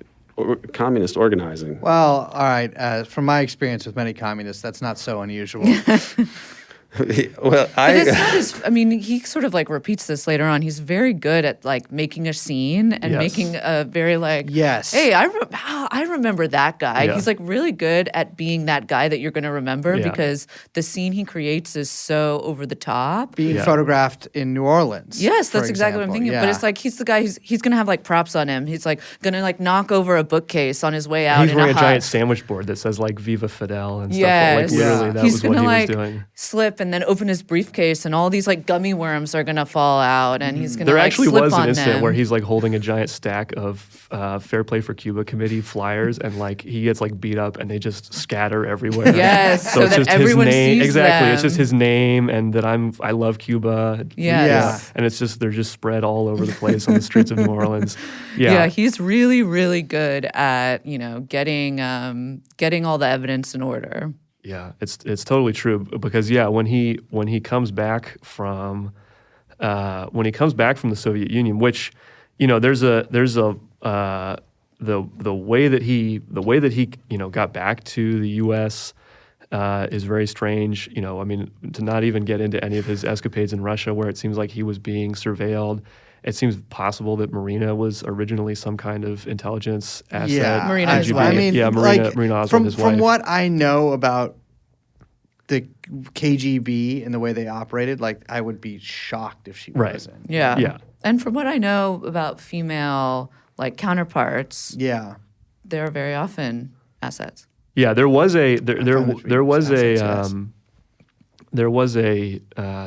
Speaker 5: communist organizing.
Speaker 1: Well, all right. From my experience with many communists, that's not so unusual.
Speaker 5: Well,
Speaker 2: But it's not as, I mean, he sort of like repeats this later on. He's very good at like making a scene and
Speaker 3: Yes.
Speaker 2: making a very like,
Speaker 1: Yes.
Speaker 2: hey, I remember that guy.
Speaker 3: Yeah.
Speaker 2: He's like really good at being that guy that you're going to remember
Speaker 3: Yeah.
Speaker 2: because the scene he creates is so over the top.
Speaker 1: Being
Speaker 3: Yeah.
Speaker 1: photographed in New Orleans.
Speaker 2: Yes,
Speaker 1: for
Speaker 2: that's exactly what I'm
Speaker 1: example.
Speaker 2: thinking.
Speaker 1: Yeah.
Speaker 2: But it's like he's the guy he's gonna have like props on him. He's like gonna like knock over a bookcase on his way out
Speaker 3: He's
Speaker 2: in
Speaker 3: wearing a
Speaker 2: hut.
Speaker 3: giant sandwich board that says like Viva Fidel and stuff.
Speaker 2: Yes.
Speaker 3: Like literally,
Speaker 1: Yeah.
Speaker 3: that
Speaker 2: He's
Speaker 3: was what
Speaker 2: gonna
Speaker 3: he
Speaker 2: like
Speaker 3: was doing.
Speaker 2: slip and then open his briefcase and all these like gummy worms are gonna fall out and he's gonna
Speaker 3: There
Speaker 2: like
Speaker 3: actually
Speaker 2: slip
Speaker 3: was an
Speaker 2: on
Speaker 3: incident
Speaker 2: them.
Speaker 3: where he's like holding a giant stack of Fair Play for Cuba committee flyers, and like he gets like beat up, and they just scatter everywhere.
Speaker 2: Yes, so
Speaker 3: it's
Speaker 2: that
Speaker 3: just
Speaker 2: everyone
Speaker 3: his name.
Speaker 2: sees
Speaker 3: Exactly, it's
Speaker 2: them.
Speaker 3: just his name, and that I love Cuba.
Speaker 2: Yes.
Speaker 3: And it's just they're just spread all over the place on the streets of New Orleans.
Speaker 2: Yeah, he's really, really good at, getting all the evidence in order.
Speaker 3: Yeah, it's totally true, because when he comes back from the Soviet Union, which there's a the way that he got back to the U.S. Is very strange. I mean, to not even get into any of his escapades in Russia, where it seems like he was being surveilled. It seems possible that Marina was originally some kind of intelligence asset.
Speaker 1: Yeah,
Speaker 2: Marina
Speaker 1: I,
Speaker 2: his
Speaker 1: I
Speaker 2: wife.
Speaker 1: mean,
Speaker 3: Marina Oswald, his wife.
Speaker 1: From what I know about the KGB and the way they operated, like I would be shocked if she
Speaker 3: Right.
Speaker 1: wasn't.
Speaker 2: Yeah.
Speaker 3: Yeah.
Speaker 2: And from what I know about female like counterparts,
Speaker 1: Yeah.
Speaker 2: they're very often assets.
Speaker 3: Yeah, there was a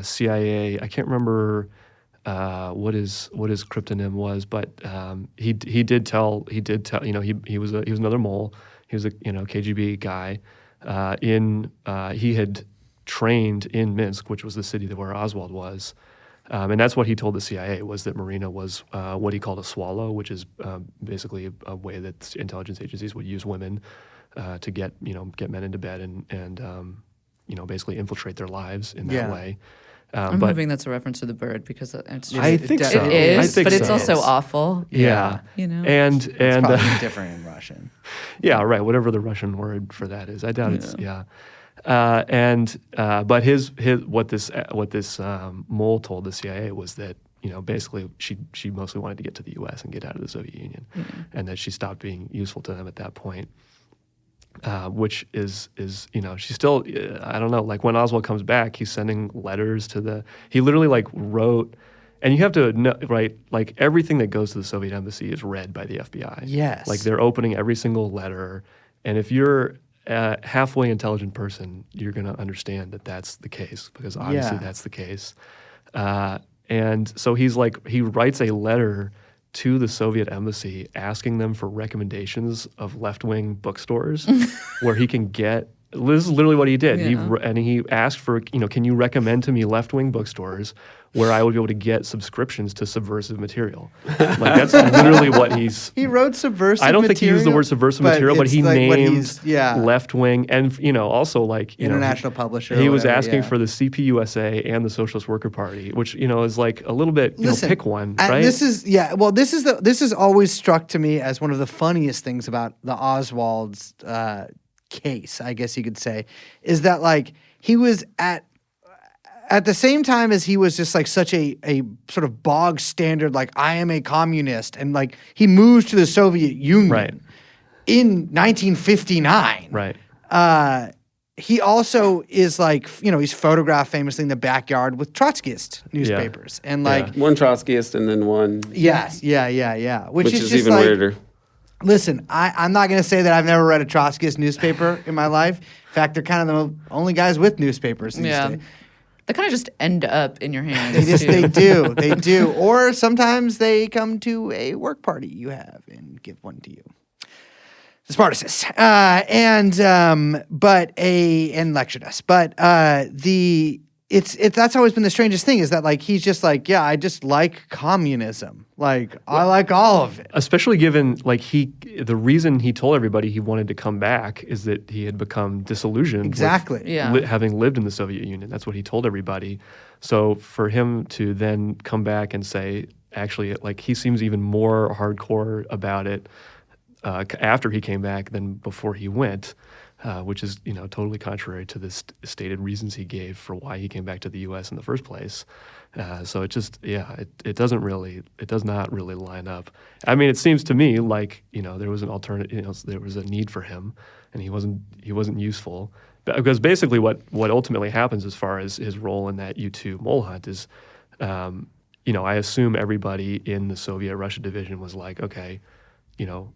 Speaker 3: CIA. I can't remember what his cryptonym was, but he did tell he was another mole. He was a KGB guy. He had trained in Minsk, which was the city where Oswald was. And that's what he told the CIA, was that Marina was what he called a swallow, which is basically a way that intelligence agencies would use women to get men into bed and basically infiltrate their lives in that
Speaker 1: Yeah.
Speaker 3: way.
Speaker 2: I'm
Speaker 3: But
Speaker 2: hoping that's a reference to the bird because it's just,
Speaker 3: I think
Speaker 1: it
Speaker 3: so.
Speaker 2: it is,
Speaker 3: I think
Speaker 2: but it's
Speaker 3: so.
Speaker 2: also awful.
Speaker 3: Yeah.
Speaker 2: And
Speaker 1: It's probably different in Russian.
Speaker 3: Yeah, right. Whatever the Russian word for that is, I doubt it's But his what this mole told the CIA was that basically she mostly wanted to get to the U.S. and get out of the Soviet Union, and that she stopped being useful to them at that point. Which is she's still I don't know, like when Oswald comes back, he's sending letters he literally like wrote. And you have to know, right? Like everything that goes to the Soviet embassy is read by the FBI.
Speaker 1: Yes.
Speaker 3: Like they're opening every single letter, and if you're a halfway intelligent person, you're going to understand that that's the case, because obviously
Speaker 1: Yeah.
Speaker 3: that's the case. And so he writes a letter to the Soviet embassy asking them for recommendations of left-wing bookstores where he can get. This is literally what he did.
Speaker 2: Yeah.
Speaker 3: He asked for, can you recommend to me left-wing bookstores where I would be able to get subscriptions to subversive material? Like that's literally what he's.
Speaker 1: He wrote subversive
Speaker 3: I don't think he used the
Speaker 1: material,
Speaker 3: word subversive material, but
Speaker 1: it's
Speaker 3: he
Speaker 1: like what
Speaker 3: named
Speaker 1: he's- yeah.
Speaker 3: left-wing and also like
Speaker 1: International publisher.
Speaker 3: He
Speaker 1: or
Speaker 3: was
Speaker 1: whatever,
Speaker 3: asking
Speaker 1: yeah.
Speaker 3: for the CPUSA and the Socialist Worker Party, which is like a little bit
Speaker 1: Listen,
Speaker 3: pick one,
Speaker 1: and
Speaker 3: right?
Speaker 1: this is always struck to me as one of the funniest things about the Oswald's case, I guess you could say, is that like he was at the same time as he was just like such a sort of bog standard, like I am a communist, and like he moved to the Soviet Union
Speaker 3: Right.
Speaker 1: in 1959.
Speaker 3: Right.
Speaker 1: he also is like, he's photographed famously in the backyard with Trotskyist newspapers. And like,
Speaker 5: One Trotskyist and then one,
Speaker 1: yes, yeah. Which is just
Speaker 5: even
Speaker 1: like,
Speaker 5: weirder.
Speaker 1: Listen, I'm not going to say that I've never read a Trotskyist newspaper in my life. In fact, they're kind of the only guys with newspapers these days.
Speaker 2: They kind of just end up in your hands.
Speaker 1: They do. Or sometimes they come to a work party you have and give one to you. The Spartacus. And lectured us. But that's always been the strangest thing, is that like he's just like, yeah, I just like communism. Like I like all of it.
Speaker 3: Especially given like the reason he told everybody he wanted to come back is that he had become disillusioned.
Speaker 1: Exactly.
Speaker 3: With having lived in the Soviet Union. That's what he told everybody. So for him to then come back and say, actually, like he seems even more hardcore about it after he came back than before he went. Which is, totally contrary to the stated reasons he gave for why he came back to the U.S. in the first place. So it just, it does not really line up. I mean, it seems to me like, there was an alternative, there was a need for him, and he wasn't useful. Because basically what ultimately happens as far as his role in that U2 mole hunt is, I assume everybody in the Soviet Russia division was like, okay,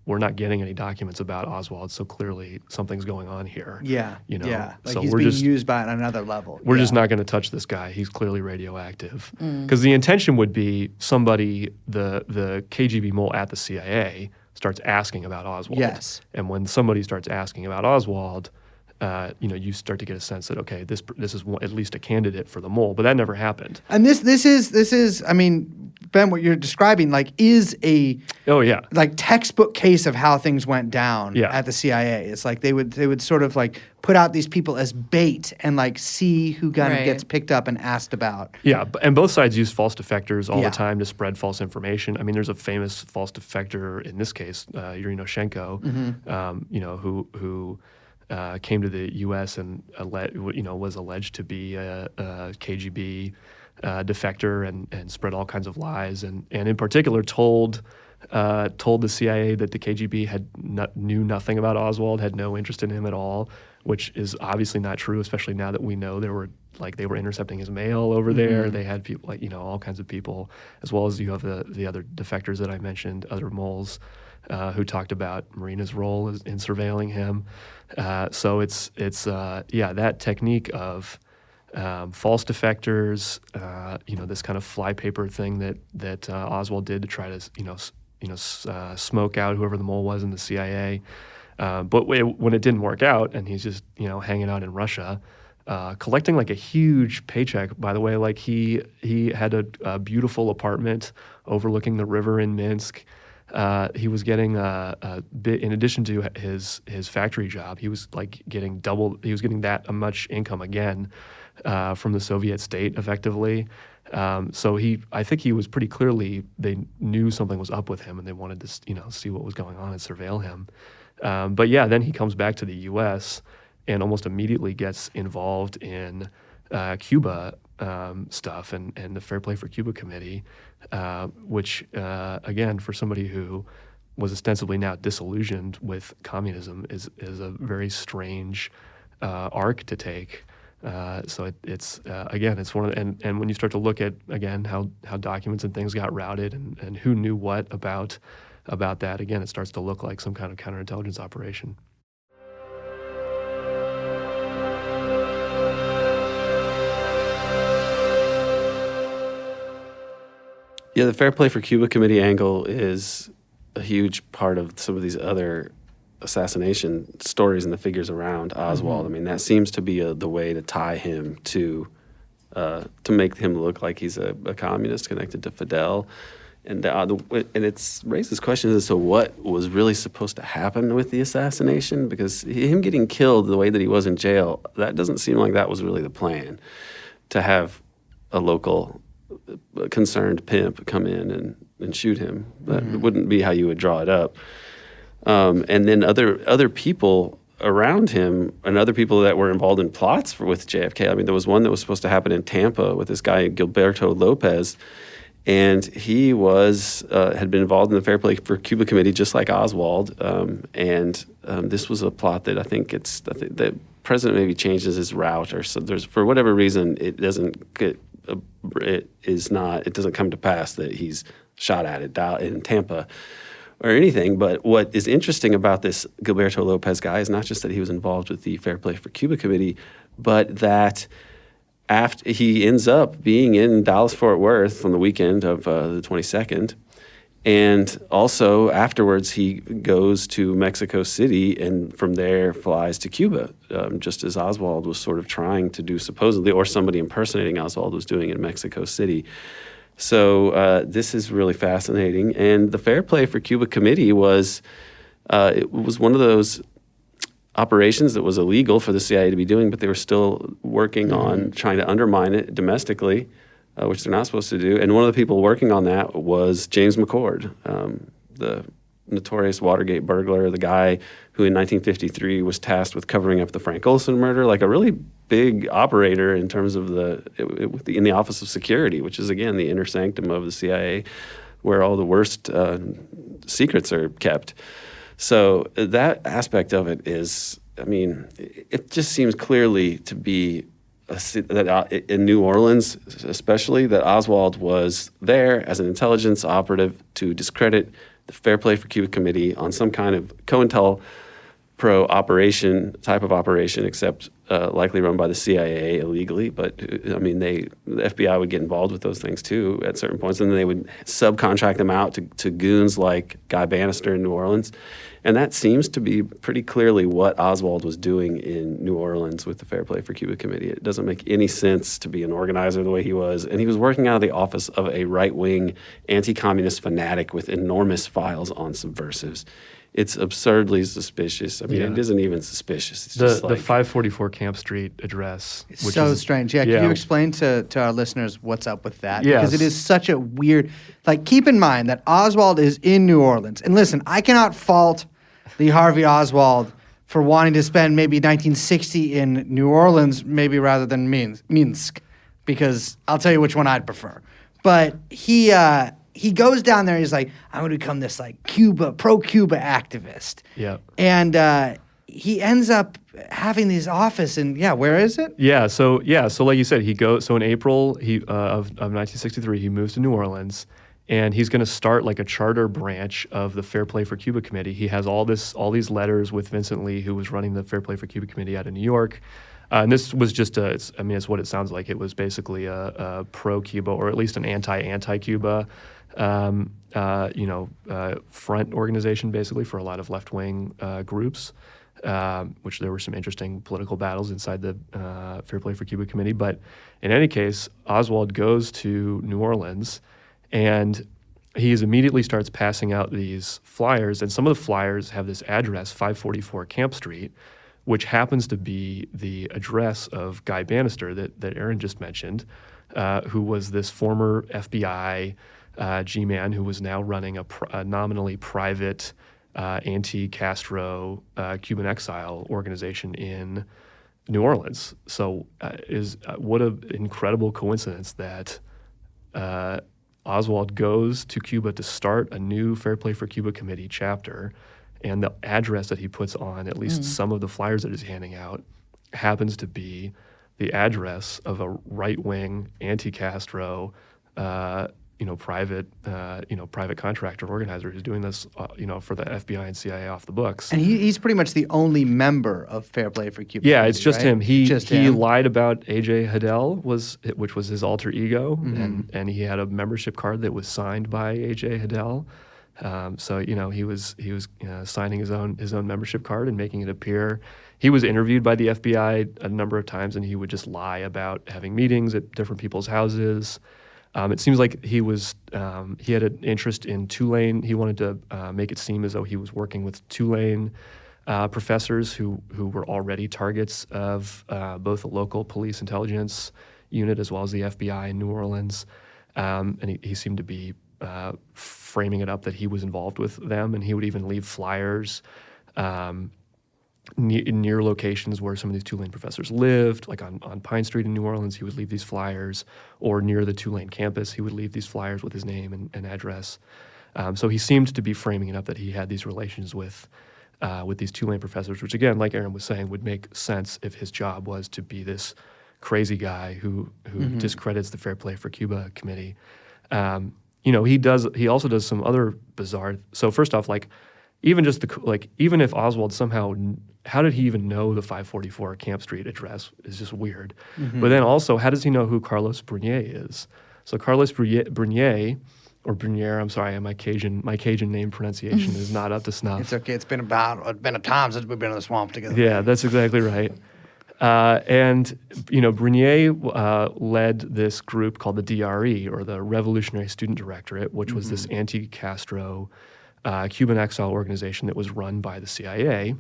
Speaker 3: we're not getting any documents about Oswald, so clearly something's going on here.
Speaker 1: Yeah. Like
Speaker 3: so
Speaker 1: he's being used by on another level.
Speaker 3: We're just not going to touch this guy. He's clearly radioactive. Because the intention would be somebody, the KGB mole at the CIA, starts asking about Oswald.
Speaker 1: Yes.
Speaker 3: And when somebody starts asking about Oswald, you start to get a sense that, okay, this is at least a candidate for the mole, but that never happened.
Speaker 1: And this is, I mean, Ben, what you're describing like is a like textbook case of how things went down at the CIA. It's like they would sort of like put out these people as bait and like see who gets picked up and asked about.
Speaker 3: Yeah, and both sides use false defectors all the time to spread false information. I mean, there's a famous false defector in this case, Yuri Noshenko, who came to the U.S. and was alleged to be a KGB defector and spread all kinds of lies, and in particular told the CIA that the KGB knew nothing about Oswald, had no interest in him at all, which is obviously not true, especially now that we know they were intercepting his mail over there. They had people all kinds of people, as well as you have the other defectors that I mentioned, other moles. Who talked about Marina's role in surveilling him. So it's that technique of false defectors, this kind of flypaper thing that Oswald did to try to smoke out whoever the mole was in the CIA. But when it didn't work out, and he's just hanging out in Russia, collecting like a huge paycheck. By the way, like he had a beautiful apartment overlooking the river in Minsk. He was getting a bit, in addition to his factory job, he was like getting that much income again from the Soviet state effectively. So I think he was pretty clearly, they knew something was up with him and they wanted to see what was going on and surveil him. But then he comes back to the U.S. and almost immediately gets involved in Cuba stuff and the Fair Play for Cuba Committee, which, again, for somebody who was ostensibly now disillusioned with communism is a very strange arc to take. So it's one of and when you start to look at, again, how documents and things got routed and who knew what about that, again, it starts to look like some kind of counterintelligence operation.
Speaker 5: Yeah, the Fair Play for Cuba Committee angle is a huge part of some of these other assassination stories and the figures around Oswald. I mean, that seems to be the way to tie him to make him look like he's a communist connected to Fidel. And it raises questions as to what was really supposed to happen with the assassination, because him getting killed the way that he was in jail, that doesn't seem like that was really the plan, to have a local concerned pimp come in and shoot him. That wouldn't be how you would draw it up. And then other people around him and other people that were involved in plots with JFK. I mean, there was one that was supposed to happen in Tampa with this guy, Gilberto Lopez, and he had been involved in the Fair Play for Cuba Committee just like Oswald. And this was a plot that I think that president maybe changes his route, or so there's for whatever reason it doesn't get it doesn't come to pass that he's shot at it in Tampa or anything. But what is interesting about this Gilberto Lopez guy is not just that he was involved with the Fair Play for Cuba Committee, but that after he ends up being in Dallas-Fort Worth on the weekend of the 22nd, and also afterwards he goes to Mexico City and from there flies to Cuba, just as Oswald was sort of trying to do supposedly, or somebody impersonating Oswald was doing in Mexico City. So this is really fascinating. And the Fair Play for Cuba Committee was it was one of those operations that was illegal for the CIA to be doing, but they were still working on trying to undermine it domestically, which they're not supposed to do. And one of the people working on that was James McCord, the notorious Watergate burglar, the guy who in 1953 was tasked with covering up the Frank Olson murder, like a really big operator in terms of in the Office of Security, which is, again, the inner sanctum of the CIA, where all the worst secrets are kept. So that aspect of it is, I mean, it just seems clearly to be that in New Orleans, especially, that Oswald was there as an intelligence operative to discredit the Fair Play for Cuba Committee on some kind of COINTELPRO type of operation, except likely run by the CIA illegally. But I mean, the FBI would get involved with those things too at certain points, and then they would subcontract them out to goons like Guy Bannister in New Orleans. And that seems to be pretty clearly what Oswald was doing in New Orleans with the Fair Play for Cuba Committee. It doesn't make any sense to be an organizer the way he was. And he was working out of the office of a right-wing anti-communist fanatic with enormous files on subversives. It's absurdly suspicious. I mean, It isn't even suspicious. It's just
Speaker 3: the 544 Camp Street address.
Speaker 1: It's so strange. Yeah, can you explain to our listeners what's up with that?
Speaker 3: Yes.
Speaker 1: Because it is such a weird... Like, keep in mind that Oswald is in New Orleans. And listen, I cannot fault Lee Harvey Oswald for wanting to spend maybe 1960 in New Orleans, maybe rather than Minsk, because I'll tell you which one I'd prefer. But he goes down there and he's like, I'm going to become this like pro-Cuba activist.
Speaker 3: Yeah.
Speaker 1: And he ends up having this office in, where is it?
Speaker 3: So like you said, so in April of 1963, he moves to New Orleans. And he's going to start like a charter branch of the Fair Play for Cuba Committee. He has all these letters with Vincent Lee, who was running the Fair Play for Cuba Committee out of New York. And this was just it's what it sounds like. It was basically a pro-Cuba, or at least an anti-Cuba, front organization, basically, for a lot of left-wing groups. Which there were some interesting political battles inside the Fair Play for Cuba Committee. But in any case, Oswald goes to New Orleans. And he immediately starts passing out these flyers, and some of the flyers have this address, 544 Camp Street, which happens to be the address of Guy Bannister that Aaron just mentioned, who was this former FBI G-man who was now running a nominally private anti-Castro Cuban exile organization in New Orleans. So what an incredible coincidence that Oswald goes to Cuba to start a new Fair Play for Cuba Committee chapter, and the address that he puts on at least some of the flyers that he's handing out happens to be the address of a right-wing anti-Castro, private contractor organizer who's doing this, for the FBI and CIA off the books.
Speaker 1: And he's pretty much the only member of Fair Play for Cuba.
Speaker 3: Yeah, it's just him. He
Speaker 1: him.
Speaker 3: lied about A.J. Hedel, which was his alter ego, and he had a membership card that was signed by A.J. Hedel. So he was signing his own membership card and making it appear. He was interviewed by the FBI a number of times, and he would just lie about having meetings at different people's houses. It seems like he had an interest in Tulane. He wanted to make it seem as though he was working with Tulane professors who were already targets of both the local police intelligence unit as well as the FBI in New Orleans. And he seemed to be framing it up that he was involved with them, and he would even leave flyers near locations where some of these Tulane professors lived, like on Pine Street in New Orleans. He would leave these flyers, or near the Tulane campus, he would leave these flyers with his name and address. So he seemed to be framing it up that he had these relations with with these Tulane professors, which again, like Aaron was saying, would make sense if his job was to be this crazy guy who discredits the Fair Play for Cuba committee. He also does some other bizarre. So first off, like even if Oswald somehow, how did he even know the 544 Camp Street address is just weird. But then also, how does he know who Carlos Bernier is? So Carlos Bernier, or Bernier, I'm sorry, my Cajun name pronunciation is not up to snuff.
Speaker 1: It's okay. It's been a time since we've been in the swamp together.
Speaker 3: Yeah, that's exactly right. And Bernier led this group called the DRE, or the Revolutionary Student Directorate, which was this anti-Castro Cuban exile organization that was run by the CIA.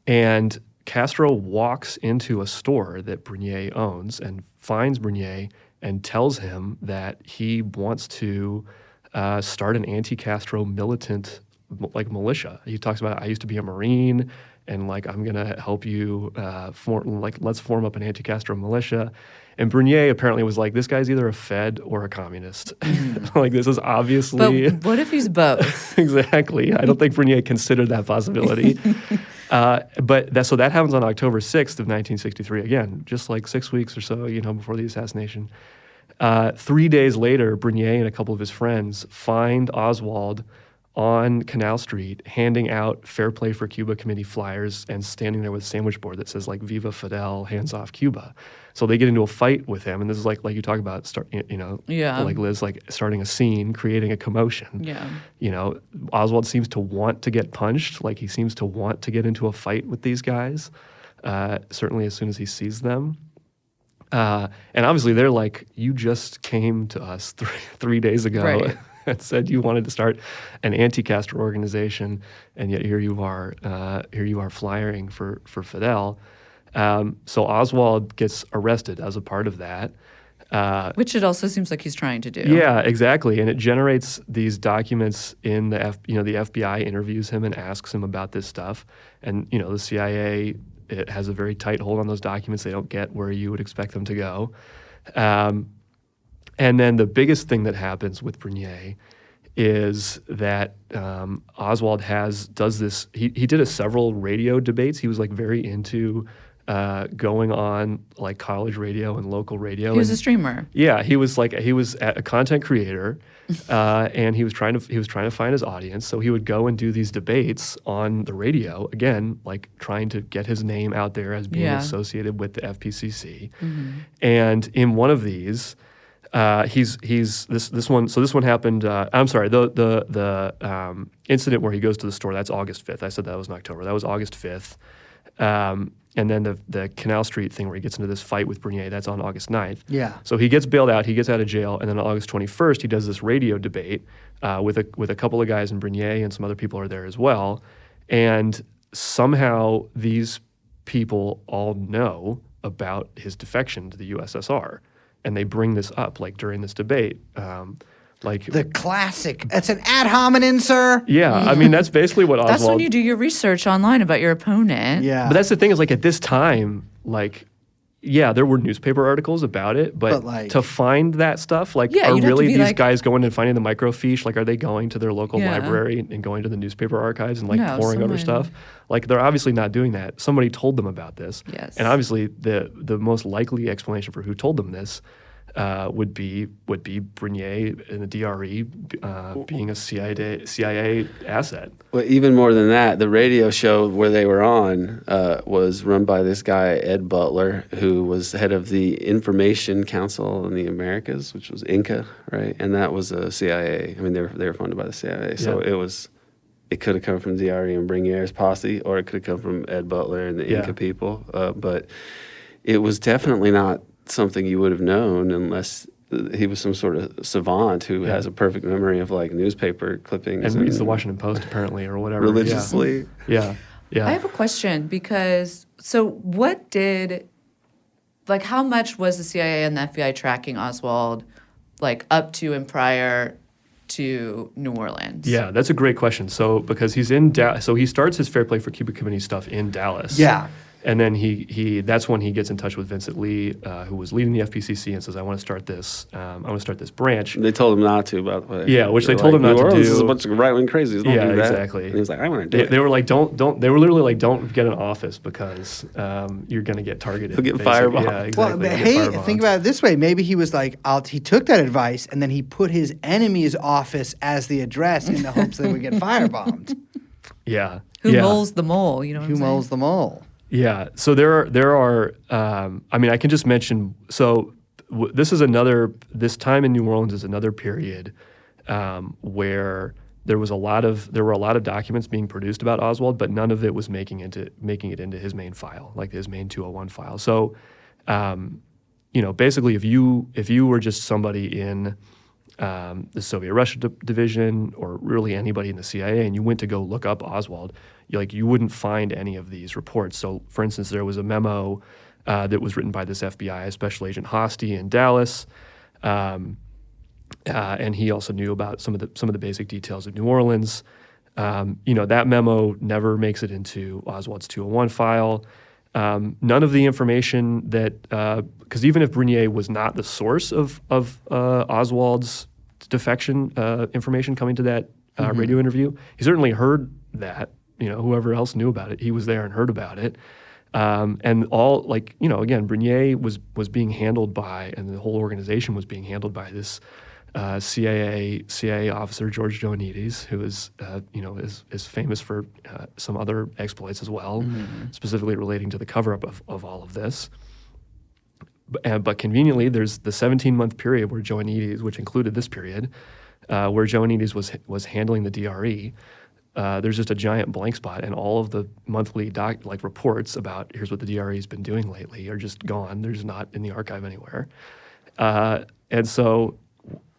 Speaker 3: And Castro walks into a store that Bernier owns and finds Bernier and tells him that he wants to start an anti-Castro militant militia. He talks about, I used to be a Marine, and I'm gonna help you let's form up an anti-Castro militia. And Bernier apparently was like, this guy's either a Fed or a communist. This is obviously.
Speaker 2: But what if he's both?
Speaker 3: Exactly. I don't think Bernier considered that possibility. So that happens on October 6th of 1963. Again, just 6 weeks or so, before the assassination. 3 days later, Bernier and a couple of his friends find Oswald on Canal Street handing out Fair Play for Cuba committee flyers and standing there with a sandwich board that says Viva Fidel, hands off Cuba. So they get into a fight with him, and this is like you talk about like Liz, starting a scene, creating a commotion.
Speaker 2: Yeah.
Speaker 3: Oswald seems to want to get punched, he seems to want to get into a fight with these guys, certainly as soon as he sees them. And obviously they're like, you just came to us 3 days ago.
Speaker 2: Right.
Speaker 3: And said you wanted to start an anti-Castro organization, and yet here you are flyering for Fidel. So Oswald gets arrested as a part of that.
Speaker 2: Which it also seems like he's trying to do.
Speaker 3: Yeah, exactly. And it generates these documents in the FBI interviews him and asks him about this stuff. And, the CIA, it has a very tight hold on those documents. They don't get where you would expect them to go. And then the biggest thing that happens with Bernier is that Oswald does this. He did several radio debates. He was very into going on college radio and local radio.
Speaker 2: He was a streamer.
Speaker 3: Yeah, he was a content creator, and he was trying to find his audience. So he would go and do these debates on the radio, again, trying to get his name out there as being associated with the FPCC. Mm-hmm. And in one of these. This one happened. I'm sorry. The incident where he goes to the store, that's August 5th. I said that was in October. That was August 5th. And then the Canal Street thing where he gets into this fight with Bernier, that's on August 9th.
Speaker 1: Yeah.
Speaker 3: So he gets bailed out. He gets out of jail, and then on August 21st, he does this radio debate with a couple of guys, and Bernier and some other people are there as well. And somehow these people all know about his defection to the USSR. And they bring this up during this debate.
Speaker 1: The classic. It's an ad hominem, sir.
Speaker 3: Yeah, I mean, that's basically what Oswald...
Speaker 2: That's when you do your research online about your opponent.
Speaker 1: Yeah.
Speaker 3: But that's the thing is, at this time, there were newspaper articles about it, but to find that stuff, are really these guys going and finding the microfiche? Are they going to their local library and going to the newspaper archives and pouring over stuff? They're obviously not doing that. Somebody told them about this.
Speaker 2: Yes.
Speaker 3: And obviously the most likely explanation for who told them this would be Bernier and the DRE being a CIA asset.
Speaker 5: Well, even more than that, the radio show where they were on was run by this guy, Ed Butler, who was head of the Information Council in the Americas, which was INCA, right? And that was a CIA. I mean, they were funded by the CIA. So it could have come from DRE and Bernier's posse, or it could have come from Ed Butler and the INCA people. But it was definitely not something you would have known unless he was some sort of savant who has a perfect memory of newspaper clippings
Speaker 3: and reads the Washington Post apparently or whatever
Speaker 5: religiously.
Speaker 3: Yeah.
Speaker 2: I have a question because how much was the CIA and the FBI tracking Oswald up to and prior to New Orleans?
Speaker 3: Yeah, that's a great question. So because he's so he starts his Fair Play for Cuba Committee stuff in Dallas.
Speaker 1: Yeah.
Speaker 3: And then that's when he gets in touch with Vincent Lee, who was leading the FPCC, and says, I want to start this branch.
Speaker 5: They told him not to, by the way.
Speaker 3: Yeah, which they
Speaker 5: They're
Speaker 3: told him not
Speaker 5: New
Speaker 3: to
Speaker 5: Orleans
Speaker 3: do.
Speaker 5: is a bunch of right-wing crazies. Don't
Speaker 3: Yeah,
Speaker 5: do that.
Speaker 3: exactly.
Speaker 5: And he's like, I want to do it.
Speaker 3: They were like, don't. They were literally like, don't get in office because you're going to get targeted.
Speaker 5: He'll get
Speaker 3: basically.
Speaker 5: firebombed.
Speaker 3: Yeah,
Speaker 1: Well,
Speaker 3: exactly.
Speaker 1: but
Speaker 3: Get
Speaker 1: hey,
Speaker 3: firebombed.
Speaker 1: think about it this way. Maybe he was like, he took that advice and then he put his enemy's office as the address in the hopes they would get firebombed.
Speaker 3: Yeah.
Speaker 2: Who
Speaker 3: yeah.
Speaker 2: moles the mole? You know what
Speaker 1: Who
Speaker 2: I'm saying?
Speaker 1: moles the mole?
Speaker 3: Yeah. So there are. I mean, I can just mention. So this time in New Orleans is another period where there were a lot of documents being produced about Oswald, but none of it was making it into his main file, like his main 201 file. So, basically, if you were just somebody in the Soviet Russia division, or really anybody in the CIA, and you went to go look up Oswald, you wouldn't find any of these reports. So, for instance, there was a memo that was written by this FBI Special Agent Hosty in Dallas, and he also knew about some of the basic details of New Orleans. That memo never makes it into Oswald's 201 file. None of the information that, because even if Brunier was not the source of Oswald's defection information coming to that radio interview, he certainly heard that. Whoever else knew about it, he was there and heard about it. And all again, Brunier was being handled by, and the whole organization was being handled by this CIA officer, George Joanides, who is famous for some other exploits as well, specifically relating to the cover-up of all of this. But conveniently, there's the 17-month period where Joanides, which included this period, where Joanides was handling the DRE. There's just a giant blank spot, and all of the monthly reports about here's what the DRE has been doing lately are just gone. They're just not in the archive anywhere. And so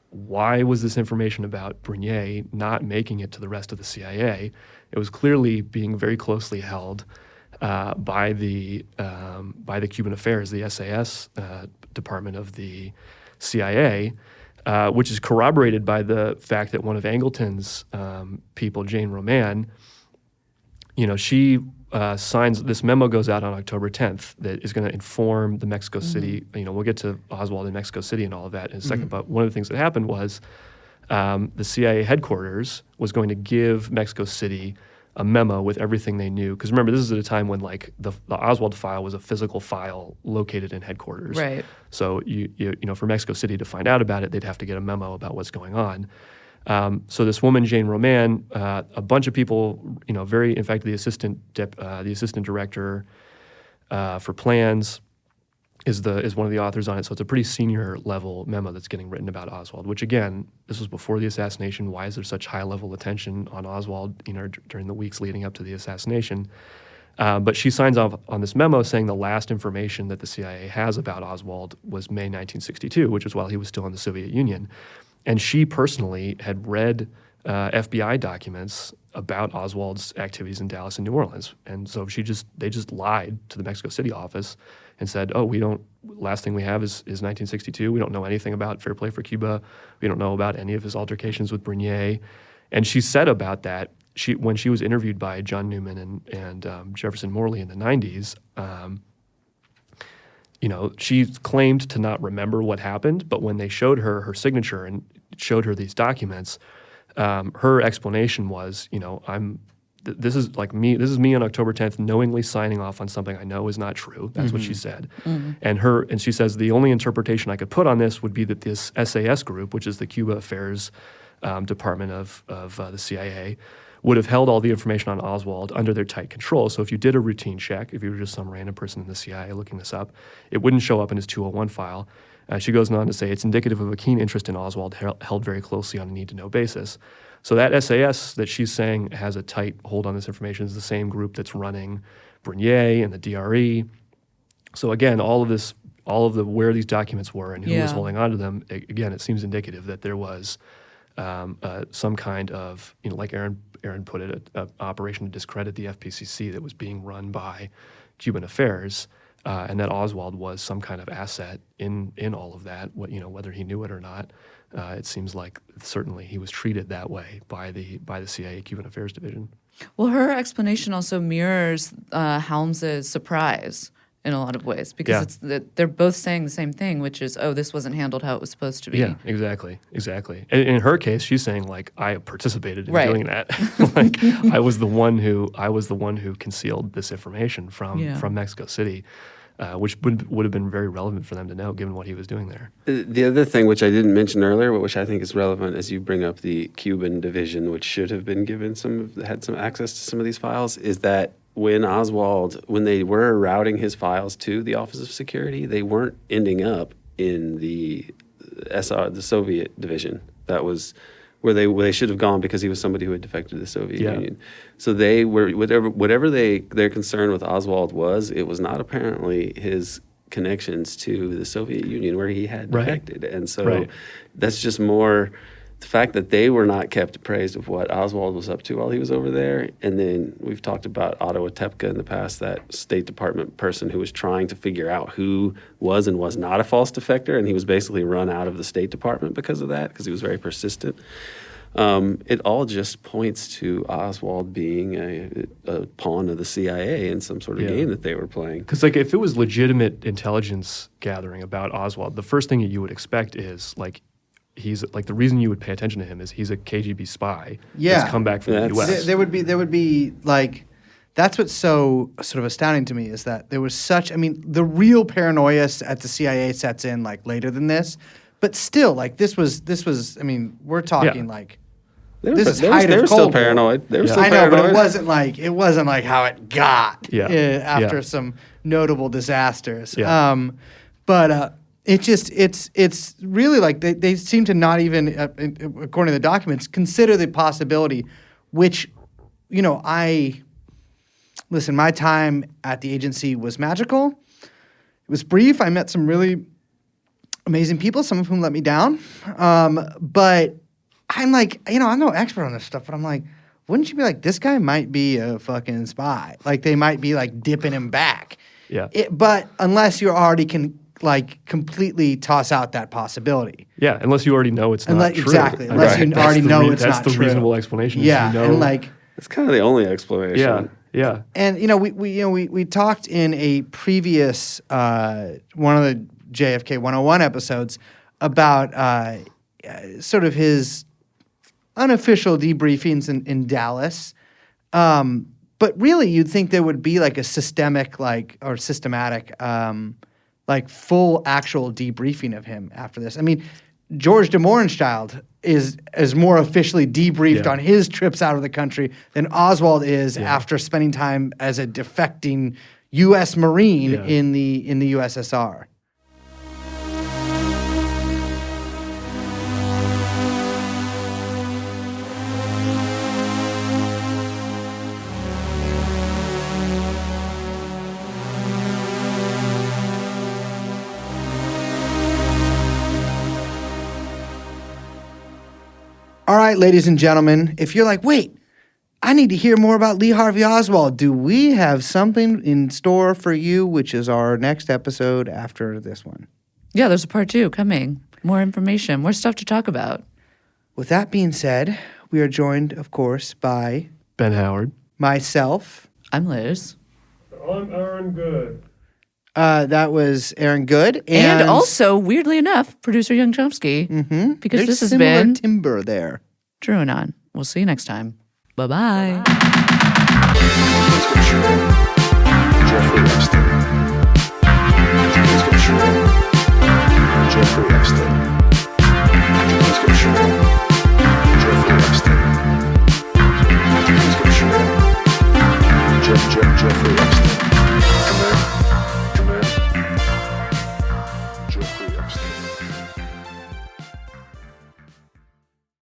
Speaker 3: why was this information about Brunier not making it to the rest of the CIA? It was clearly being very closely held by the Cuban Affairs, the SAS department of the CIA, which is corroborated by the fact that one of Angleton's people, Jane Roman, she signs, this memo goes out on October 10th that is going to inform the Mexico City, we'll get to Oswald in Mexico City and all of that in a second, but one of the things that happened was the CIA headquarters was going to give Mexico City a memo with everything they knew. Because remember, this is at a time when the Oswald file was a physical file located in headquarters.
Speaker 2: Right.
Speaker 3: So for Mexico City to find out about it, they'd have to get a memo about what's going on. So this woman, Jane Roman, a bunch of people, in fact, the assistant director for plans is one of the authors on it. So it's a pretty senior level memo that's getting written about Oswald, which again, this was before the assassination. Why is there such high level attention on Oswald, during the weeks leading up to the assassination? But she signs off on this memo saying the last information that the CIA has about Oswald was May 1962, which was while he was still in the Soviet Union. And she personally had read FBI documents about Oswald's activities in Dallas and New Orleans. And so they just lied to the Mexico City office and said, last thing we have is 1962. We don't know anything about Fair Play for Cuba. We don't know about any of his altercations with Brunier. And she said about that, when she was interviewed by John Newman and Jefferson Morley in the 90s, she claimed to not remember what happened, but when they showed her her signature and showed her these documents, her explanation was, this is me on October 10th knowingly signing off on something I know is not true. That's what she said. And she says the only interpretation I could put on this would be that this SAS group, which is the Cuba Affairs department of the CIA, would have held all the information on Oswald under their tight control. So if you did a routine check, if you were just some random person in the CIA looking this up, it wouldn't show up in his 201 file. She goes on to say it's indicative of a keen interest in Oswald held very closely on a need-to-know basis. So that SAS that she's saying has a tight hold on this information is the same group that's running Brunier and the DRE. So again, all of the where these documents were and who was holding on to them, again, it seems indicative that there was some kind of, like Aaron put it, an operation to discredit the FPCC that was being run by Cuban Affairs, and that Oswald was some kind of asset in all of that, whether he knew it or not. it seems like certainly he was treated that way by the CIA Cuban Affairs Division.
Speaker 2: Well, her explanation also mirrors Helms's surprise in a lot of ways because they're both saying the same thing, which is, oh, this wasn't handled how it was supposed to be.
Speaker 3: Yeah, exactly. And in her case, she's saying like, I participated in
Speaker 2: Right.
Speaker 3: doing that. Like I was the one who concealed this information from Mexico City, which would have been very relevant for them to know, given what he was doing there.
Speaker 5: The other thing, which I didn't mention earlier, but which I think is relevant as you bring up the Cuban division, which should have been given had some access to some of these files, is that when they were routing his files to the Office of Security, they weren't ending up in the Soviet division. That was where they should have gone because he was somebody who had defected to the Soviet Union. So they were whatever their concern with Oswald was, it was not apparently his connections to the Soviet Union where he had defected. And so that's just more the fact that they were not kept appraised of what Oswald was up to while he was over there. And then we've talked about Otto Otepka in the past, that State Department person who was trying to figure out who was and was not a false defector. And he was basically run out of the State Department because of that, because he was very persistent. It all just points to Oswald being a pawn of the CIA in some sort of game that they were playing.
Speaker 3: Because like if it was legitimate intelligence gathering about Oswald, the first thing that you would expect is like, he's like the reason you would pay attention to him is he's a KGB spy that's come back from the U.S.
Speaker 1: There would be like, that's what's so sort of astounding to me is that there was such, I mean, the real paranoia at the CIA sets in like later than this, but still like this was, I mean, we're talking like,
Speaker 5: They
Speaker 1: were
Speaker 5: still paranoid. They were still
Speaker 1: I know,
Speaker 5: paranoid.
Speaker 1: but it wasn't like how it got after some notable disasters.
Speaker 3: Yeah.
Speaker 1: It's really like they seem to not even, according to the documents, consider the possibility, which, you know, my time at the agency was magical. It was brief. I met some really amazing people, some of whom let me down. But I'm like, you know, I'm no expert on this stuff, but I'm like, wouldn't you be like, this guy might be a fucking spy? Like they might be like dipping him back.
Speaker 3: Yeah.
Speaker 1: But unless you already can like completely toss out that possibility.
Speaker 3: Yeah, unless you already know it's not true.
Speaker 1: Exactly. Unless you already know it's not true.
Speaker 3: That's the reasonable explanation.
Speaker 1: Yeah,
Speaker 3: You know,
Speaker 1: and like
Speaker 5: It's kind of the only explanation.
Speaker 3: yeah.
Speaker 1: And you know, we talked in a previous one of the JFK 101 episodes about sort of his unofficial debriefings in Dallas. But really, you'd think there would be like a systematic, like full actual debriefing of him after this. I mean, George de Mohrenschildt is more officially debriefed on his trips out of the country than Oswald is after spending time as a defecting U.S. Marine in the USSR. All right, ladies and gentlemen, if you're like, wait, I need to hear more about Lee Harvey Oswald, do we have something in store for you, which is our next episode after this one?
Speaker 2: Yeah, there's a part 2 coming. More information, more stuff to talk about.
Speaker 1: With that being said, we are joined, of course, by
Speaker 3: Ben Howard.
Speaker 1: myself.
Speaker 2: I'm Liz.
Speaker 6: I'm Aaron Good.
Speaker 1: That was Aaron Good.
Speaker 2: And also, weirdly enough, producer Young Chomsky.
Speaker 1: Mm-hmm.
Speaker 2: Because
Speaker 1: There's
Speaker 2: this has
Speaker 1: similar
Speaker 2: been
Speaker 1: timbre there.
Speaker 2: TrueAnon. We'll see you next time. Bye-bye.
Speaker 4: Jeffrey Epstein. Jeffrey Epstein. Jeffrey Epstein.